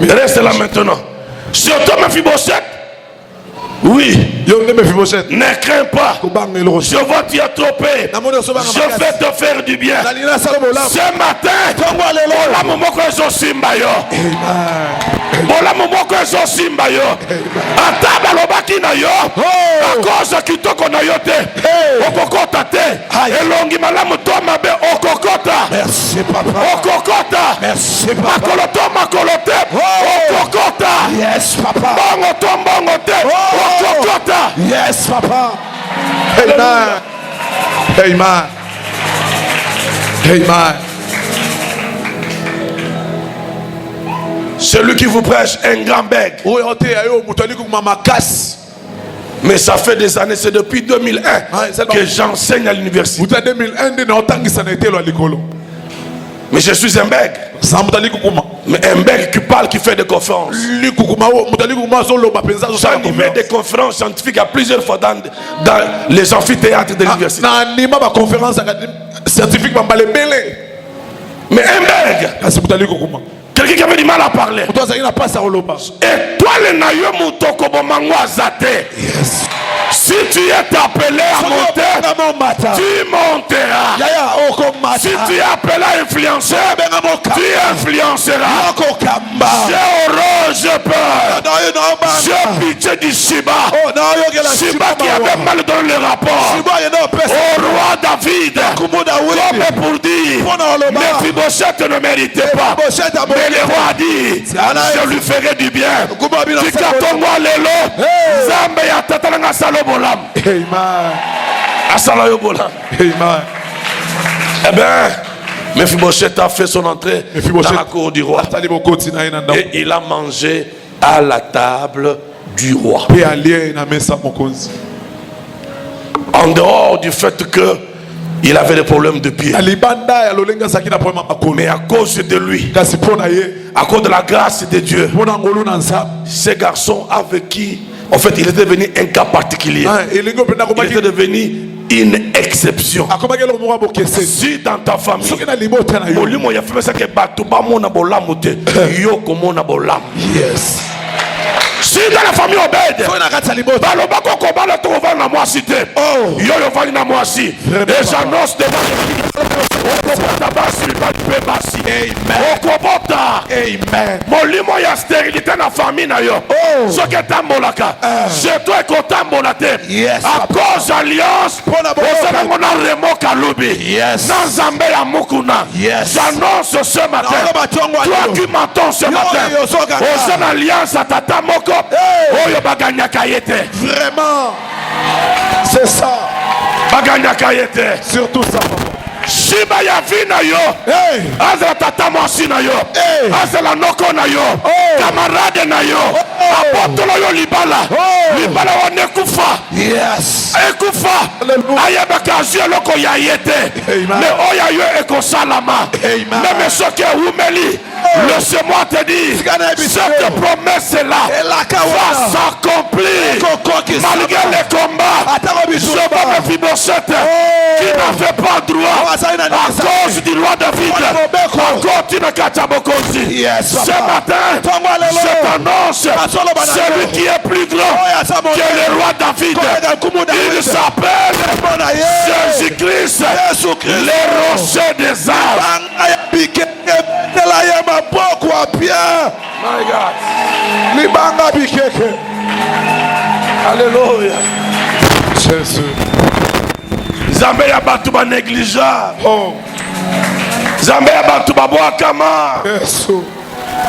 Reste là maintenant. Surtout Mephibosheth. Oui. Ne crains pas. Je vais t'y attraper. Je vais te faire du bien. Ce matin, Ola momoko ezo simba yo. Ola momoko ezo simba yo. Ata balobaki na yo. A cause kitoko na yo te. Okokota te. Elongi malamu to mabe okokota. Merci papa. Okokota. Merci papa. Makoloto makolote. Okokota. Yes papa. Bongo to bongo te. Okokota. Yes papa. Amen. Amen. Amen. Celui qui vous prêche un grand bec. Mais ça fait des années, c'est depuis 2001 que j'enseigne à l'université. Mais je suis un bègue. Mais un bègue qui parle, qui fait des conférences. J'anime des conférences scientifiques à plusieurs fois dans les amphithéâtres de l'université. Mais un bègue, quelqu'un qui avait du mal à parler. Et toi, le naïo moutoko bomangwa zate. Si tu es appelé à monter, tu monteras. Si tu es appelé à influencer, tu influenceras. J'ai horreur, j'ai peur. J'ai pitié du Shiba. Shiba qui avait mal dans le rapport au roi David. Comme pour dire, Mephibosheth ne méritait pas. Mais le roi dit, je lui ferai du bien. Tikatongwa lelo, Zambe ya tatalanga salobolam. Amen. Asalayobolam. Amen. Eh bien, Mephibosheth a fait son entrée dans la cour du roi. Et il a mangé à la table du roi. En dehors du fait que il avait des problèmes de pied. Mais à cause de lui, à cause de la grâce de Dieu, ces garçons avec qui, en fait, il était devenu un cas particulier. Il était devenu une exception. Si dans ta famille, yes. Si dans la famille Obed, balobako kobala trouva na moi cité. Yo yo vani na moi si. Et j'annonce devant les okobota basi pas du basi. Okobota. Amen. molimo ya stérilité na famille na yo soki etambolaka jeto ekotambola te Yes, à cause alliance Pona boyoka. osalango na Remo Kalubi Yes. na nzambe ya mukuna Yes. j'annonce ce matin Naoloba tongo toi alelo. qui m'entends ce matin yo sokaka. oza na alliance ya tata moko oyo baganyaka ye te Vraiment. C'est ça. baganyaka ye te Surtout ça, papa. shiba ya vi na yo Hey. azala tata mwasi na yo Hey. azala noko na yo kamarade na yo apotolo yo libala libala wana ekufa Yes. ekufa Alléluia. ayebaka azwi eloko ya ye te Amen. me oyo yo ekosalama Amen. meme soki ewumeli laisse-moi te dire cette promesse là va s'accomplir malgré les combats je vois Mephibosheth qui n'avait pas droit à cause du roi David encore tu ne kata bokonzi Yes, ce papa. matin Tongo alelo. je t'annonce celui qui est plus grand que le roi David il s'appelle Jésus-Christ le rocher des âges. Banga ya bikeke betela ya maboko ya Pierre. My God. Libanga bikeke. Alléluia. Jésus. Nzambe ya bato ba négligeable. Oh, Nzambe ya bato ba bwakama. Jésus.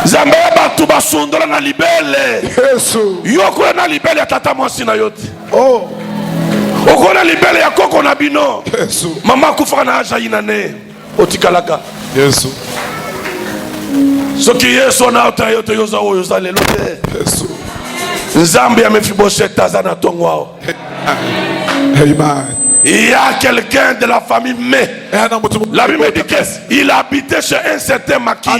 Nzambe ya bato ba sundola na libele. Jésus. Yo kola na libele ya tata mwasi na yo te. Oh, Okola libele ya koko na bino. Jésus. Mama akufaka na aja ina ne. Otikalaka. Jésus. Soki Yesu na ota yo te yoza oyo za lelo te. Jésus. Nzambe ya Mephibosheth aza na tongo wao. Amen. Il y a quelqu'un de la famille mais la Bible dit qu'il habitait chez un certain Makir.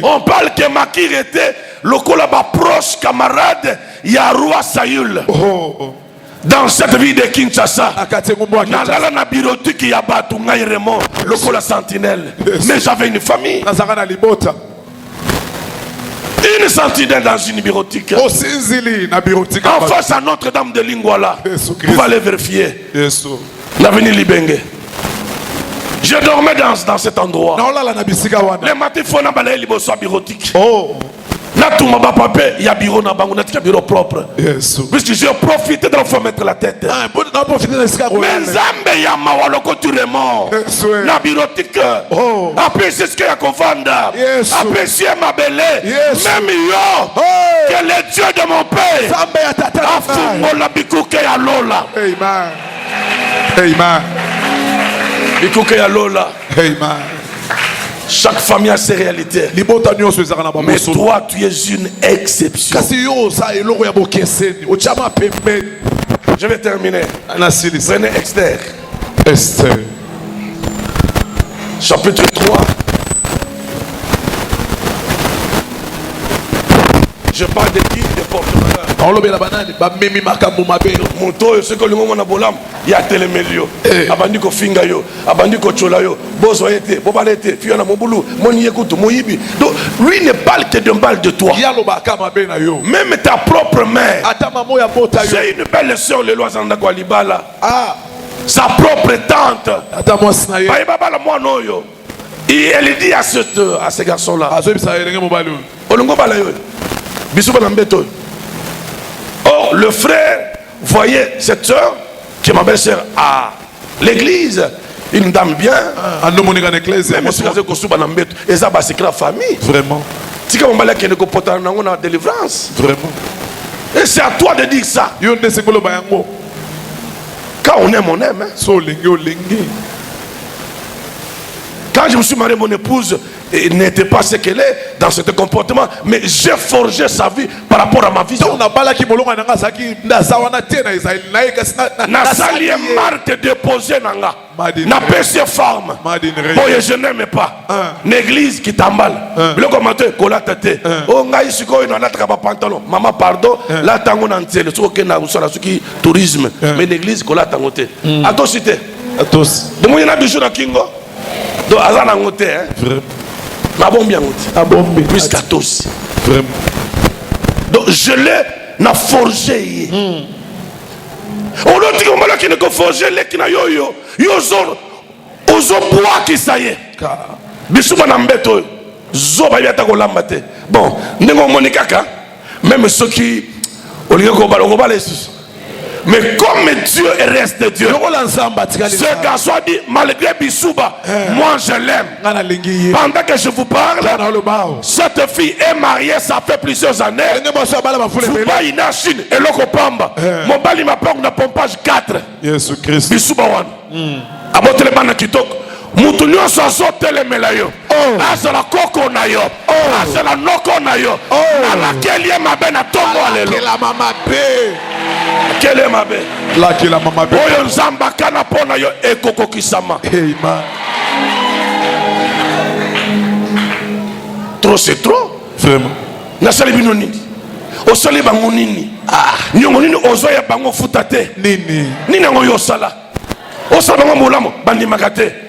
On parle que Makir était le collabo proche camarade Yaroua Saül. Oh, Dans cette ville de Kinshasa, Nagala na birotique Yabatu Ngairemo, le colla sentinelle. Mais j'avais une famille. Une sentinelle dans une birotique. En face à Notre-Dame de Lingwala. Vous allez vérifier. L'avenue Libenge. Je dormais dans cet endroit. Les matins, il faut n'abaler les bosses birotiques. Oh, Natuma papé, il y a bureau na bango, il y a bureau propre. Jésus. Puisque j'ai profité de leur mettre la tête. Mais Zambé ya mawaloko turemo. Na birotique. Après c'est ce qu'il y a qu'on vanda. Après c'est ma belle. Même yo. Que le Dieu de mon père. Afumo la bikuke ya lola. Amen. Amen. Bikuke ya lola. Amen. Chaque famille a ses réalités. Mais toi, tu es une exception. Je vais terminer. Prenez Esther. Esther. Chapitre 3. Je parle de qui? De porte-malheur. Moto, ce que le moment bolam, il y a télémélio. Abandi ko finga yo, abandi ko chola yo. Bozo été, bobalete, fiona mobulu, moni écoute, moyibi. Donc lui ne parle que d'un bal de toi. Même ta propre mère. C'est une belle sœur le loi zanda kwa libala. Sa propre tante. Baïbaba la moi noyo. Et elle dit à ce garçon là. Olongo bala yo. Bisouba nambeto. Or, le frère voyait cette soeur, qui est ma belle-sœur, à l'église, une dame bien. Même si et ça, c'est que la famille. Vraiment. Si on a une délivrance. Vraiment. Et c'est à toi de dire ça. Quand on aime, on aime. Quand je me suis marié, mon épouse n'était pas ce qu'elle est dans ce comportement, mais j'ai forgé sa vie par rapport à ma vision. Nasali est marque déposée nanga. Na PC forme. Boye je n'aime pas. L'église qui t'emballe. Le commentaire kola tete. Oh ngai siko ina na traba pantalon. Maman pardon, la tango na ntele so ke na usala suki tourisme. Mais l'église kola tangote. Atosite. Atos. De mo yana bijou na kingo. Donc azana ngote hein. Ma bombe bien ngote. Plus 14. Vraiment. Donc je l'ai na forgé. On a dit qu'on ne peut forger les qui na yo yo. Yo zo bois qui ça y est. Bisouba na mbeto. zoba yata ko lambate. Bon, nengo monikaka, même ceux qui olinga ko balo Jesus. Mais comme Dieu reste Dieu, ce garçon a dit, malgré Bissouba, moi je l'aime. Pendant que je vous parle, cette fille est mariée, ça fait plusieurs années. Fouba ina Chine, et l'Okopamba. Mon bali ma porte na pompage 4. Jésus Christ. Bissouba wan. Abote le bana kitoko. Mutu nyonso azotelemela yo, azala koko na yo, azala noko na yo, nalakeli ye mabe na tongo alelo. Kele mabe. Laki la mama be. Oyo nzamba kana pona yo ekoko kisama. Amen. Trop c'est trop. Vraiment. Nasali bino nini? Osali bango nini? Nyongo nini ozoya bango futate? Nini. Nini ngo yo sala? Osala bango molamo bandi makate.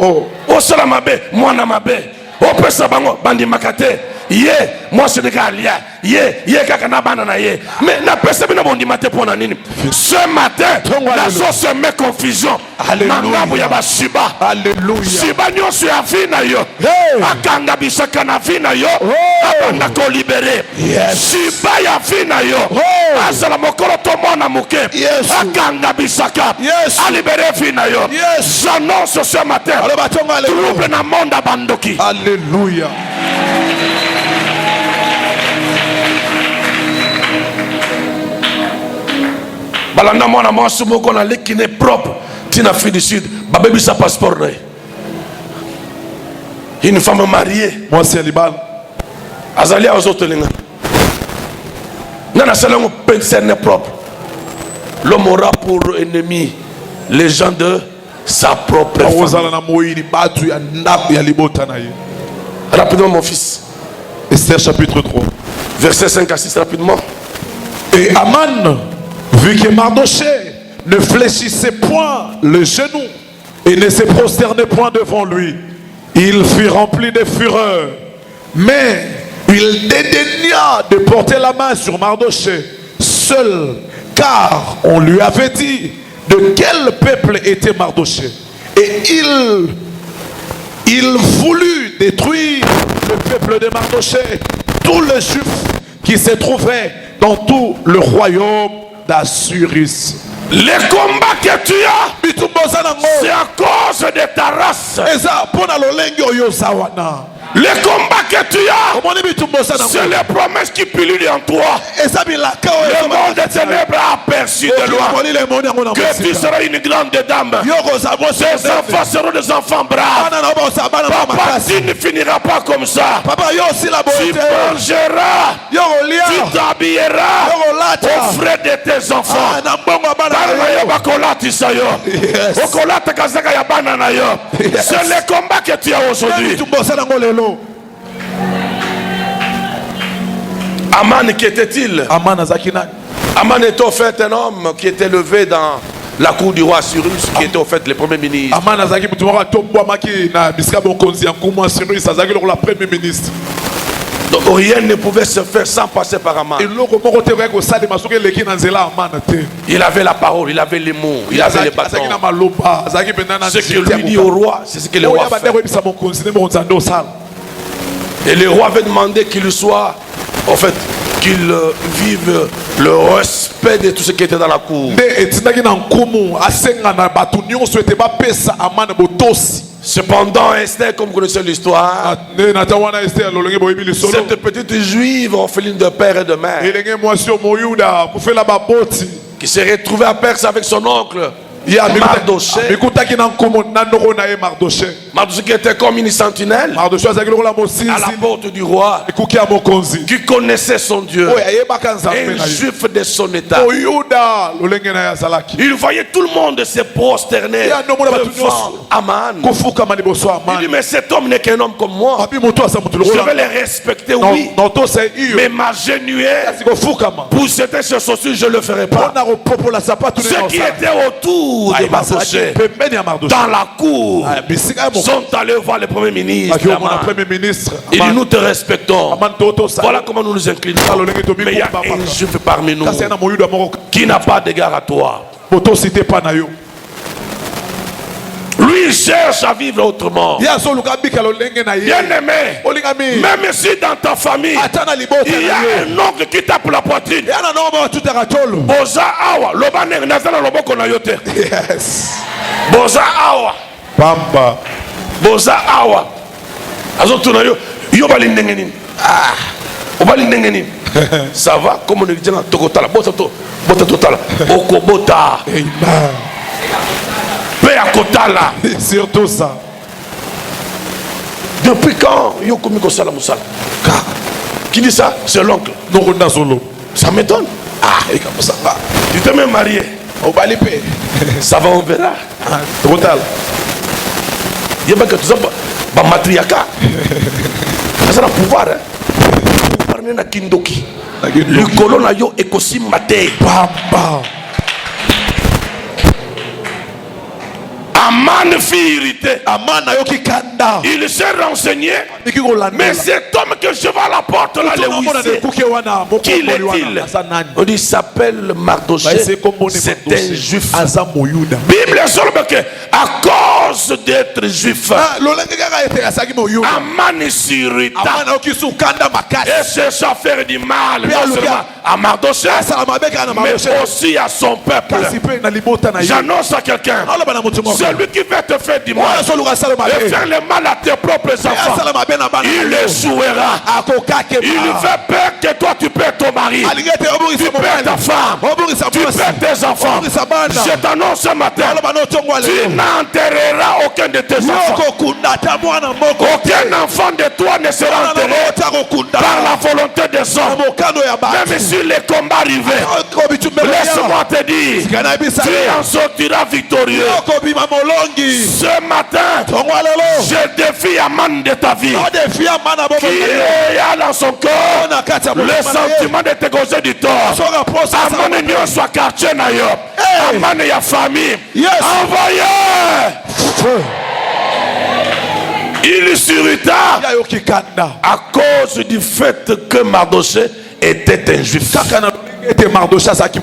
Osala mabe mwana mabe. Opesa bango bandi makate. Ye, moi c'est des gars liés. Ye kaka na bana na ye. Mais na pesa bino bondi mate pona nini? Ce matin, la sauce se met confusion. Alléluia. Ya ba Shiba. Alléluia. Shiba nyonso ya fina yo. Akanga bisaka na fina yo. Abanda ko libéré. Shiba ya fina yo. Azala mokolo to mona muke. Akanga bisaka. A libéré fina yo. J'annonce ce matin. Trouble na monde abandoki. Alléluia. Balanda mwana mwasi moko na leki ne propre tina fille du sud babebi sa passeport na une femme mariée Moi c'est Liban. azali azotelinga nana salango personne propre l'homme aura pour ennemi les gens de sa propre famille. Na moyini batu ya ndaku ya libota na ye. Rapidement mon fils. Esther chapitre 3. Verset 5 à 6 rapidement. Et Aman, vu que Mardoché ne fléchissait point le genou et ne se prosternait point devant lui, il fut rempli de fureur. Mais il dédaigna de porter la main sur Mardoché seul, car on lui avait dit de quel peuple était Mardoché. Et il voulut détruire le peuple de Mardoché, tous les juifs qui se trouvaient dans tout le royaume d'Assuris. Les combats que tu as, c'est à cause de ta race. Les combats que tu as, c'est les promesses qui pullulent en toi. Le monde des ténèbres a aperçu de loin que tu seras une grande dame. Tes enfants seront des enfants braves. Papa, tu ne finiras pas comme ça. Tu mangeras, tu t'habilleras aux frais de tes enfants. C'est le combat que tu as aujourd'hui. Aman, qui était-il? Aman était au fait un homme qui était levé dans la cour du roi Cyrus, qui était au fait le premier ministre. Donc rien ne pouvait se faire sans passer par Aman. Il avait la parole, il avait les mots, il avait les bâtons. Ce que lui dit au roi, c'est ce que le roi fait. Et le roi avait demandé qu'il soit, en fait, qu'il vive le respect de tout ce qui était dans la cour. Cependant, Esther, comme vous connaissez l'histoire, cette petite juive orpheline de père et de mère, qui s'est retrouvée à Perse avec son oncle Mardoché. Mardoché qui était comme une sentinelle à la porte du roi, qui connaissait son Dieu, un juif de son état. Il voyait tout le monde se prosterner devant Aman. Il dit, mais cet homme n'est qu'un homme comme moi. Je vais le respecter, oui, mais ma genouillère pour jeter ce chaussures, je ne le ferai pas. Ceux qui étaient autour de Mardoché dans la cour sont allés voir le premier ministre. Il dit, nous te respectons. Voilà comment nous nous inclinons. Mais il y a un juif parmi nous qui n'a pas d'égard à toi. Lui Lui il cherche à vivre autrement. ya so luka bikala lenge na ye Bien-aimé, olingami même si dans ta famille atana libota il y a un oncle qui tape la poitrine, ya na no ba tutaka tolo boza awa lobane nazala loboko na yote, yes boza awa pamba boza awa azotuna yo yo bali ndenge nini, obali ndenge nini. Ça va comme on dit tokotala bota totala okobota amen pe akotala. surtout ça Depuis quand yo komi ko sala musala? Qui dit ça? C'est l'oncle. nokunda solo Ça m'étonne. ikamusanga Tu t'es même marié. obali pe Ça va, on verra. tokotala Yeba que tout ça ba matriaka. Ça a pouvoir hein. Parler na kindoki. Le colon na yo ekosimba te. pamba Aman fit irrité. amana yo kikanda Il s'est renseigné. iki kolanda Mais cet homme que je vais à la porte là, le huissier, kuke wana qui est-il? On dit il s'appelle Mardoché. C'est un juif. aza moyuda Bible sort que à cause d'être juif, lolenge kaka ete asaki moyuda Aman s'irrita amana yo kisukanda makasi et chercha à faire du mal non seulement à Mardoché, asala mabe kaka na mais maboshe aussi à son peuple. kasi pe na libota na ye J'annonce à quelqu'un, aloba na moto moko celui qui veut te faire du mal oyo so luka asala et mabe faire le mal à tes propres enfants, asala mabe na bana il échouera. akokake Il fait peur que toi tu perds ton mari, alingi ete obungisa tu perds ta femme, obungisa tu perds tes enfants. obungisa bana Je t'annonce ce matin, aloba na otongwa tu lelo n'enterreras aucun de tes enfants. okokunda ata mwana moko Aucun enfant de toi ne sera mwana na enterré moko takokunda par la volonté des na hommes. mokano ya bato Même si les combats arrivaient, okobitumela laisse-moi te dire, kana ebisa tu en sortiras victorieux. okobima molongi Ce matin, tongwa lelo je défie Aman de ta vie odefia mana qui a dans son corps na kati ya le sentiment de te causer du tort. soka posa Aman nyonso ya quartier na yo, Hey. Aman ya famille, Yes. envoyez. Il s'irrita ya yo kikanda à cause du fait que Mardoché était un juif. kaka na ete Mardoché azalaki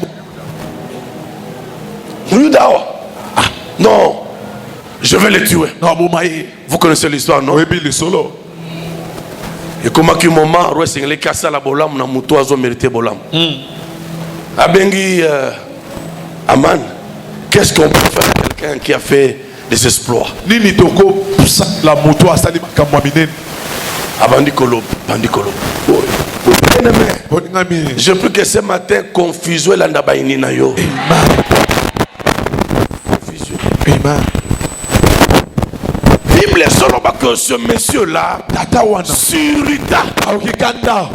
Non, je vais le tuer. na aboma ye Vous connaissez l'histoire, non? oyebi lisolo Et comment qu'un moment, Roi Sengele kassa la bolam na muto azo mérité bolam. Abengi Aman, qu'est-ce qu'on peut faire à quelqu'un qui a fait des exploits? nini toko la moto asali makambo ya minene Abandi Kolob, Bandi Kolob. Bien-aimé, olingami je prie que ce matin, confusion landa baini na yo. Confusion. amen Bible solo que ce monsieur-là tata wana s'irrita. akokikanda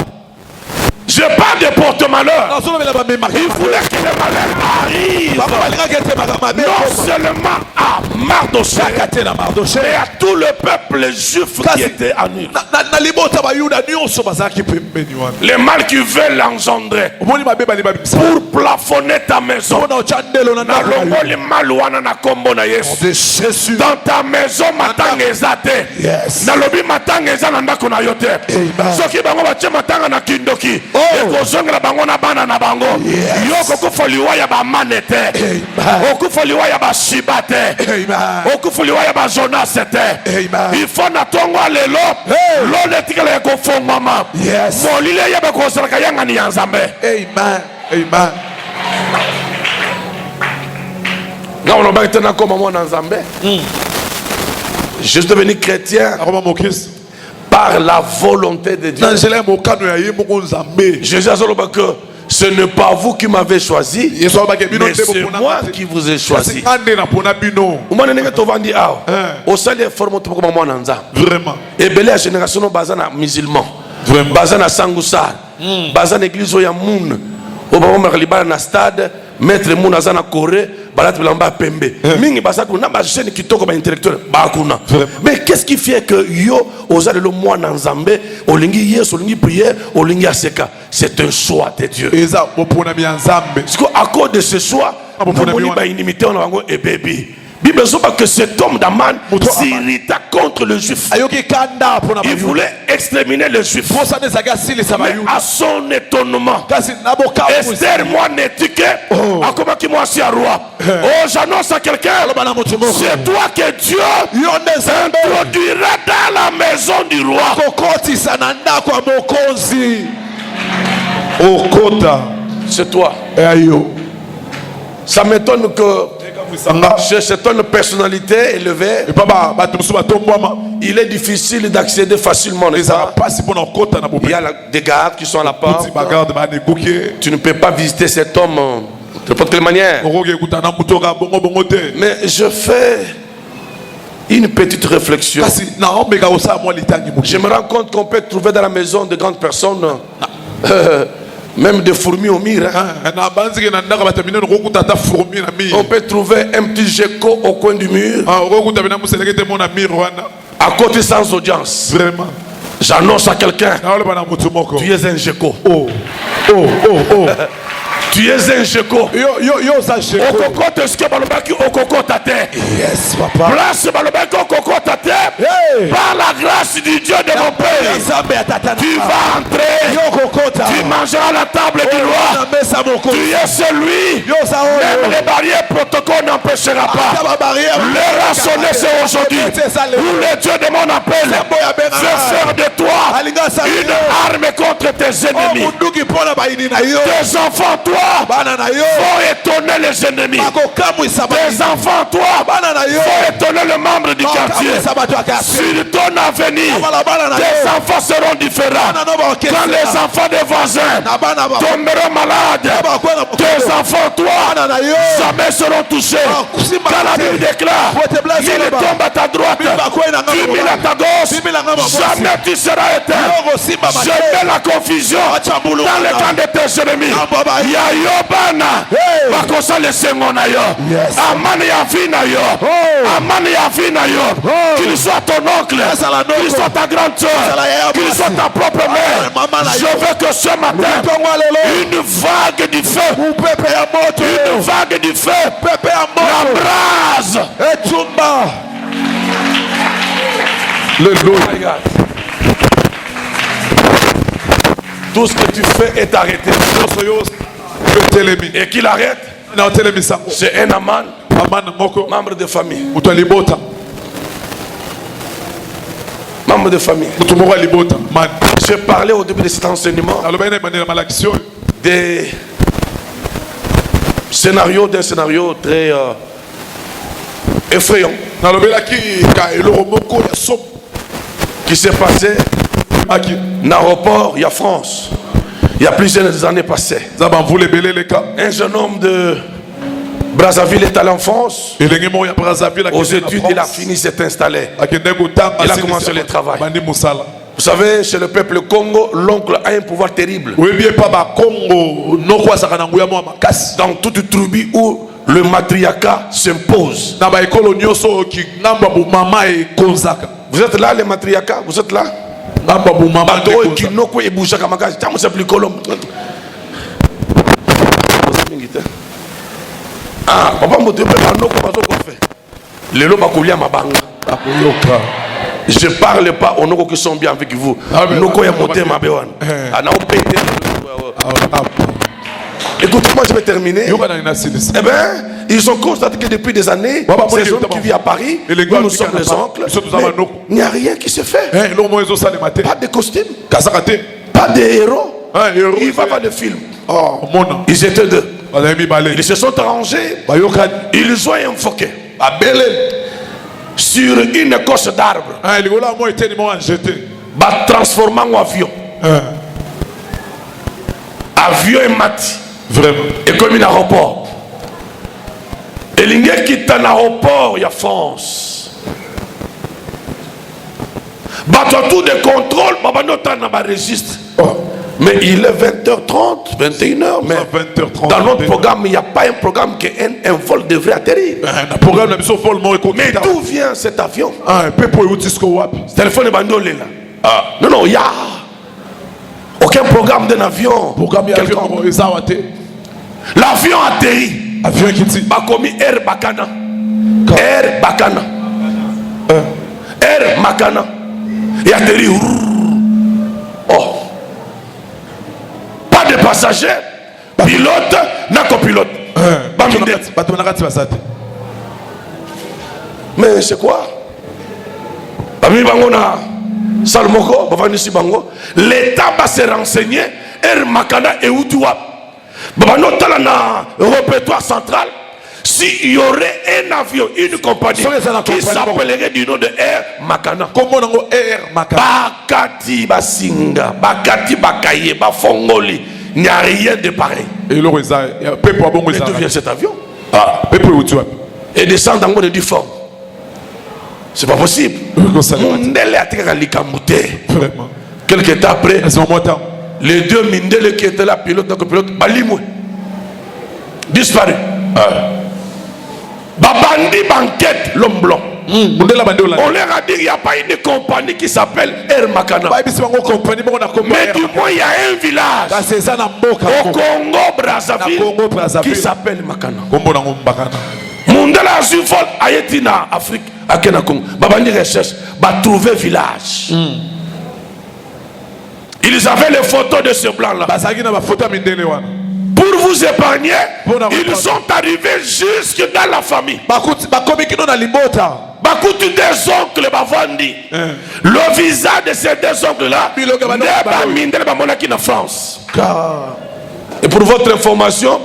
Je parle de porte-malheur. nazolobela bamemaka Il voulait que le malheur arrive. bango balingaki ete mabe Non seulement à Mardoché, kaka te na Mardoché mais à tout le peuple juif qui était en Israël. na libota bayuda nyonso bazalaki pembeni wana Les mal qui veulent engendrer omoni mabe bali babimisa pour plafonner ta maison. mpona otya ndelo na Na ndako na yo. longoli mal wana na kombo na Yesu. de Jésus Dans ta maison matanga eza te. Yes. Na lobi matanga eza na ndako na yo te. Amen. Soki bango batie matanga na kindoki, ekozongela bango na bana na bango. Yo kokufa liwa ya bamane te. Amen. Okufa liwa ya bashiba te. Amen. Okufa liwa ya bajonas te. Amen. Il faut na tongo lelo. Hey. Lo letikala ya kofongwama. Yes. Molile ya bakosalaka yanga ni ya Nzambe. Amen. Amen. Là on a été comme moi dans Nzambe. Je suis devenu chrétien akoma mokristo par la volonté de Dieu. na nzela ya mokano ya ye moko nzambe Jésus a dit que ce n'est pas vous qui m'avez choisi, yesu alobaki bino mais nde c'est bopona moi qui vous ai choisi. nga nde napona bino Umane ndenge tovandi awa Eh. osali effort to koma mwana nzambe. vraiment Ebele ya génération no baza na musulman, Vraiment. baza na sangusar, baza na église oyo ya Moon, o baba libala na stade, maître Moon aza na Corée, balati bilamba pembe. Mingi baza kuna ba jeune kitoko ba intellectuel ba kuna. Vraiment. Mais qu'est-ce qui fait que yo ozali le mwana nzambe, olingi yesu, olingi prière, olingi aseka? C'est un choix de Dieu. eza boponami ya nzambe Parce qu'à cause de ce choix, Ah, bon, nous pour avons la ba inimité on a bango ebebi. Bible dit que cet homme d'Aman s'irrita contre le juif. Il voulait exterminer le juif. Mais à son étonnement, Esther, moi, n'étique, a comment qu'il m'a dit à roi. Oh, j'annonce à quelqu'un, c'est toi que Dieu introduira dans la maison du roi. C'est toi. Ça m'étonne que chez certaines personnalités élevées, il est difficile d'accéder facilement. Il y a des gardes qui sont à la porte. Tu ne peux pas visiter cet homme de n'importe quelle manière. Mais je fais une petite réflexion. Je me rends compte qu'on peut trouver dans la maison de grandes personnes même des fourmis au mire. On peut trouver un petit gecko au coin du mur. À côté sans audience. Vraiment. J'annonce à quelqu'un. Tu es un gecko. Tu es un gecko. Yes, papa. Place par la grâce du Dieu de mon Père. Tu vas entrer. Tu mangeras à la table du roi. Tu es celui. Même les barrières protocole n'empêchera pas. L'heure a sonné, c'est aujourd'hui. Où le Dieu de mon appel veut faire de toi une arme contre tes ennemis. Tes enfants, toi, faut étonner les ennemis. Tes enfants, toi, faut étonner le membre du quartier. Sur ton avenir, tes enfants seront différents. Quand les enfants des voisins tomberont malades, tes enfants, toi, jamais seront touchés. Quand la Bible déclare, il tombe à ta droite, 10 000 à ta gauche, jamais tu seras éteint. Je mets la confusion dans le camp de tes ennemis. Yayobana, bakosa le sengona yo. Amani ya vina yo. Amani ya vina yo. Qu'il soit ton oncle, qu'il soit ta grande soeur, qu'il soit ta propre mère. Je veux que ce matin, une vague du feu, une vague du feu, l'embrase. Tout ce que tu fais est arrêté. Et qu'il arrête, c'est un Aman, membre de famille. Membre de famille. J'ai parlé au début de cet enseignement des scénarios, d'un scénario très effrayant qui s'est passé dans l'aéroport, il y a France. Il y a plusieurs années passées. Un jeune homme de Brazzaville est allé en France. Aux études, il a fini, s'est installé. Il a commencé le travail. Vous savez, chez le peuple Congo, l'oncle a un pouvoir terrible. Dans toute tribu où le matriarcat s'impose. Vous êtes là, les matriarcats? Vous êtes là? Ah, papa je parle pas aux gens qui sont bien avec vous. Écoutez-moi, je vais terminer. Eh bien, ils ont constaté que depuis des années, ces hommes qui vivent à Paris, nous sommes les oncles, il n'y a rien qui se fait. Pas de costume, pas de héros. Il va pas de film. Ils étaient deux. Ils se sont arrangés. Ils ont invoqué sur une écorce d'arbre, transformant en avion. Avion et mati. Vraiment. Et comme un aéroport. Et l'ingé qui est un aéroport, il y a France. Tout de contrôle, registre. Mais il est 20h30, 21h. Mais dans notre programme, il n'y a pas un programme qu'un vol devrait atterrir. Mais d'où vient cet avion? Téléphone est bandolé là. Non, il y a aucun programme d'un avion. L'avion atterrit. Bakomi Air Bakana. Air Bakana. Air Makana. Et atterri. Oh. Pas de passagers. Pilote, n'a copilote. Mais c'est quoi? L'État va se renseigner. Air Makana et Oudoua. Dans le répertoire central, s'il y aurait un avion, une compagnie qui s'appellerait du nom de Air Makana. Comment on Air Makana? Bakati Basinga, Bakati Bakaye, Bafongoli. Il n'y a rien de pareil. Et d'où vient cet avion? Et descend dans le difforme. C'est pas possible. Quelques temps après, les deux Mindele qui étaient là, pilote, Balimou, disparu. Babandi banquette, l'homme blanc. On leur a dit qu'il n'y a pas une compagnie qui s'appelle Air Makana. Mais du moins, il y a un village au Congo-Brazzaville qui s'appelle Makana. Mondela Azufol Ayetina, Afrique, à Kenakong. Babandi recherche, va trouver village. Ils avaient les photos de ce blanc-là. Pour vous épargner, ils sont arrivés jusque dans la famille. Des oncles Bavandi. Le visa de ces deux oncles-là n'est pas en France. Et pour votre information,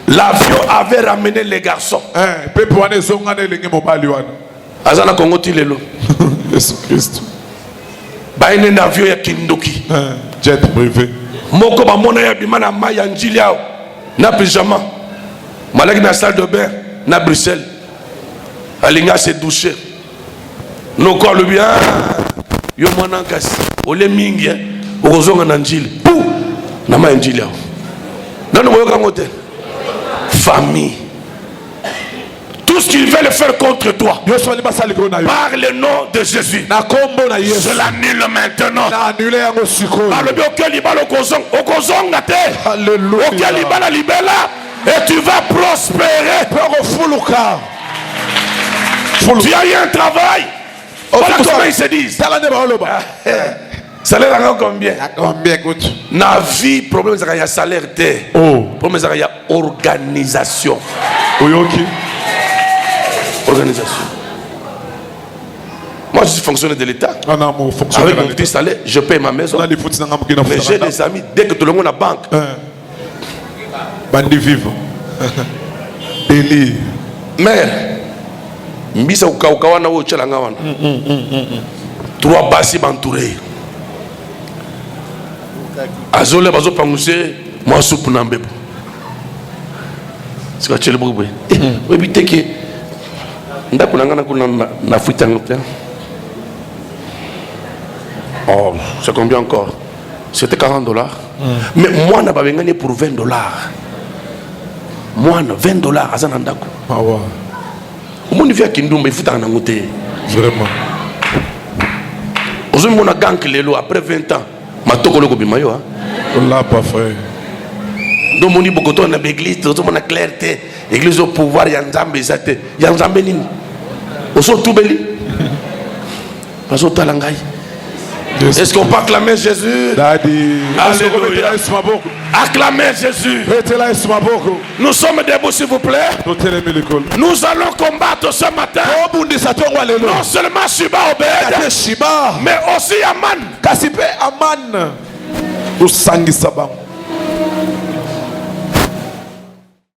l'avion avait ramené les garçons. Azana Kongo Tilelo. Jésus-Christ. Un avion ya Kindoki. Jet privé. Moko ba mona ya bimana maya njiliao. Na pyjama. Malaki na salle de bain na Bruxelles. Alinga se doucher. Noko le bien. Yo mwana kasi. Ole mingi okozonga na njili. Pou na maya njiliao. Nano moyo kangote. Famille. Tout ce qu'ils veulent faire contre toi, par le nom de Jésus, je l'annule maintenant. Alléluia. Et tu vas prospérer. Tu as eu un travail. Voilà comment ils se disent. Salaire à combien? Na vie, problème c'est qu'il salaire. Problème c'est qu'il y a organisation. Organisation. Moi je suis fonctionnaire de l'État. Avec mon petit salaire, je paye ma maison. Mais j'ai des amis, dès que tout le monde a banque. Bandi vivre. Délit. Mère, Mbisa Ukaukawana ou Tchalangawan. 3 bassi m'entourés. Azole bazo panguse, moi soupe n'ambé. C'est quoi tu le bruit? Oui, puis t'es qui? Oh, c'est combien encore? C'était $40. Mais moi, je n'ai pas gagné pour $20. Moi, $20 à Zanandako. Ah ouais. Au monde vient Kindoum, il faut en monter. Vraiment. Aujourd'hui, mon gang Lelo, après 20 ans, ma tokolo bimayo. On l'a pas fait. Donc, mon beaucoup de l'église, tout le monde a clarté. L'église au pouvoir, il y a un zambé, il y a un zambé. Tout beli. Est-ce qu'on peut acclamer Jésus? Alléluia. Acclamez Jésus. Nous sommes debout, s'il vous plaît. Nous allons combattre ce matin. Non seulement Shiba Obed, mais aussi Aman.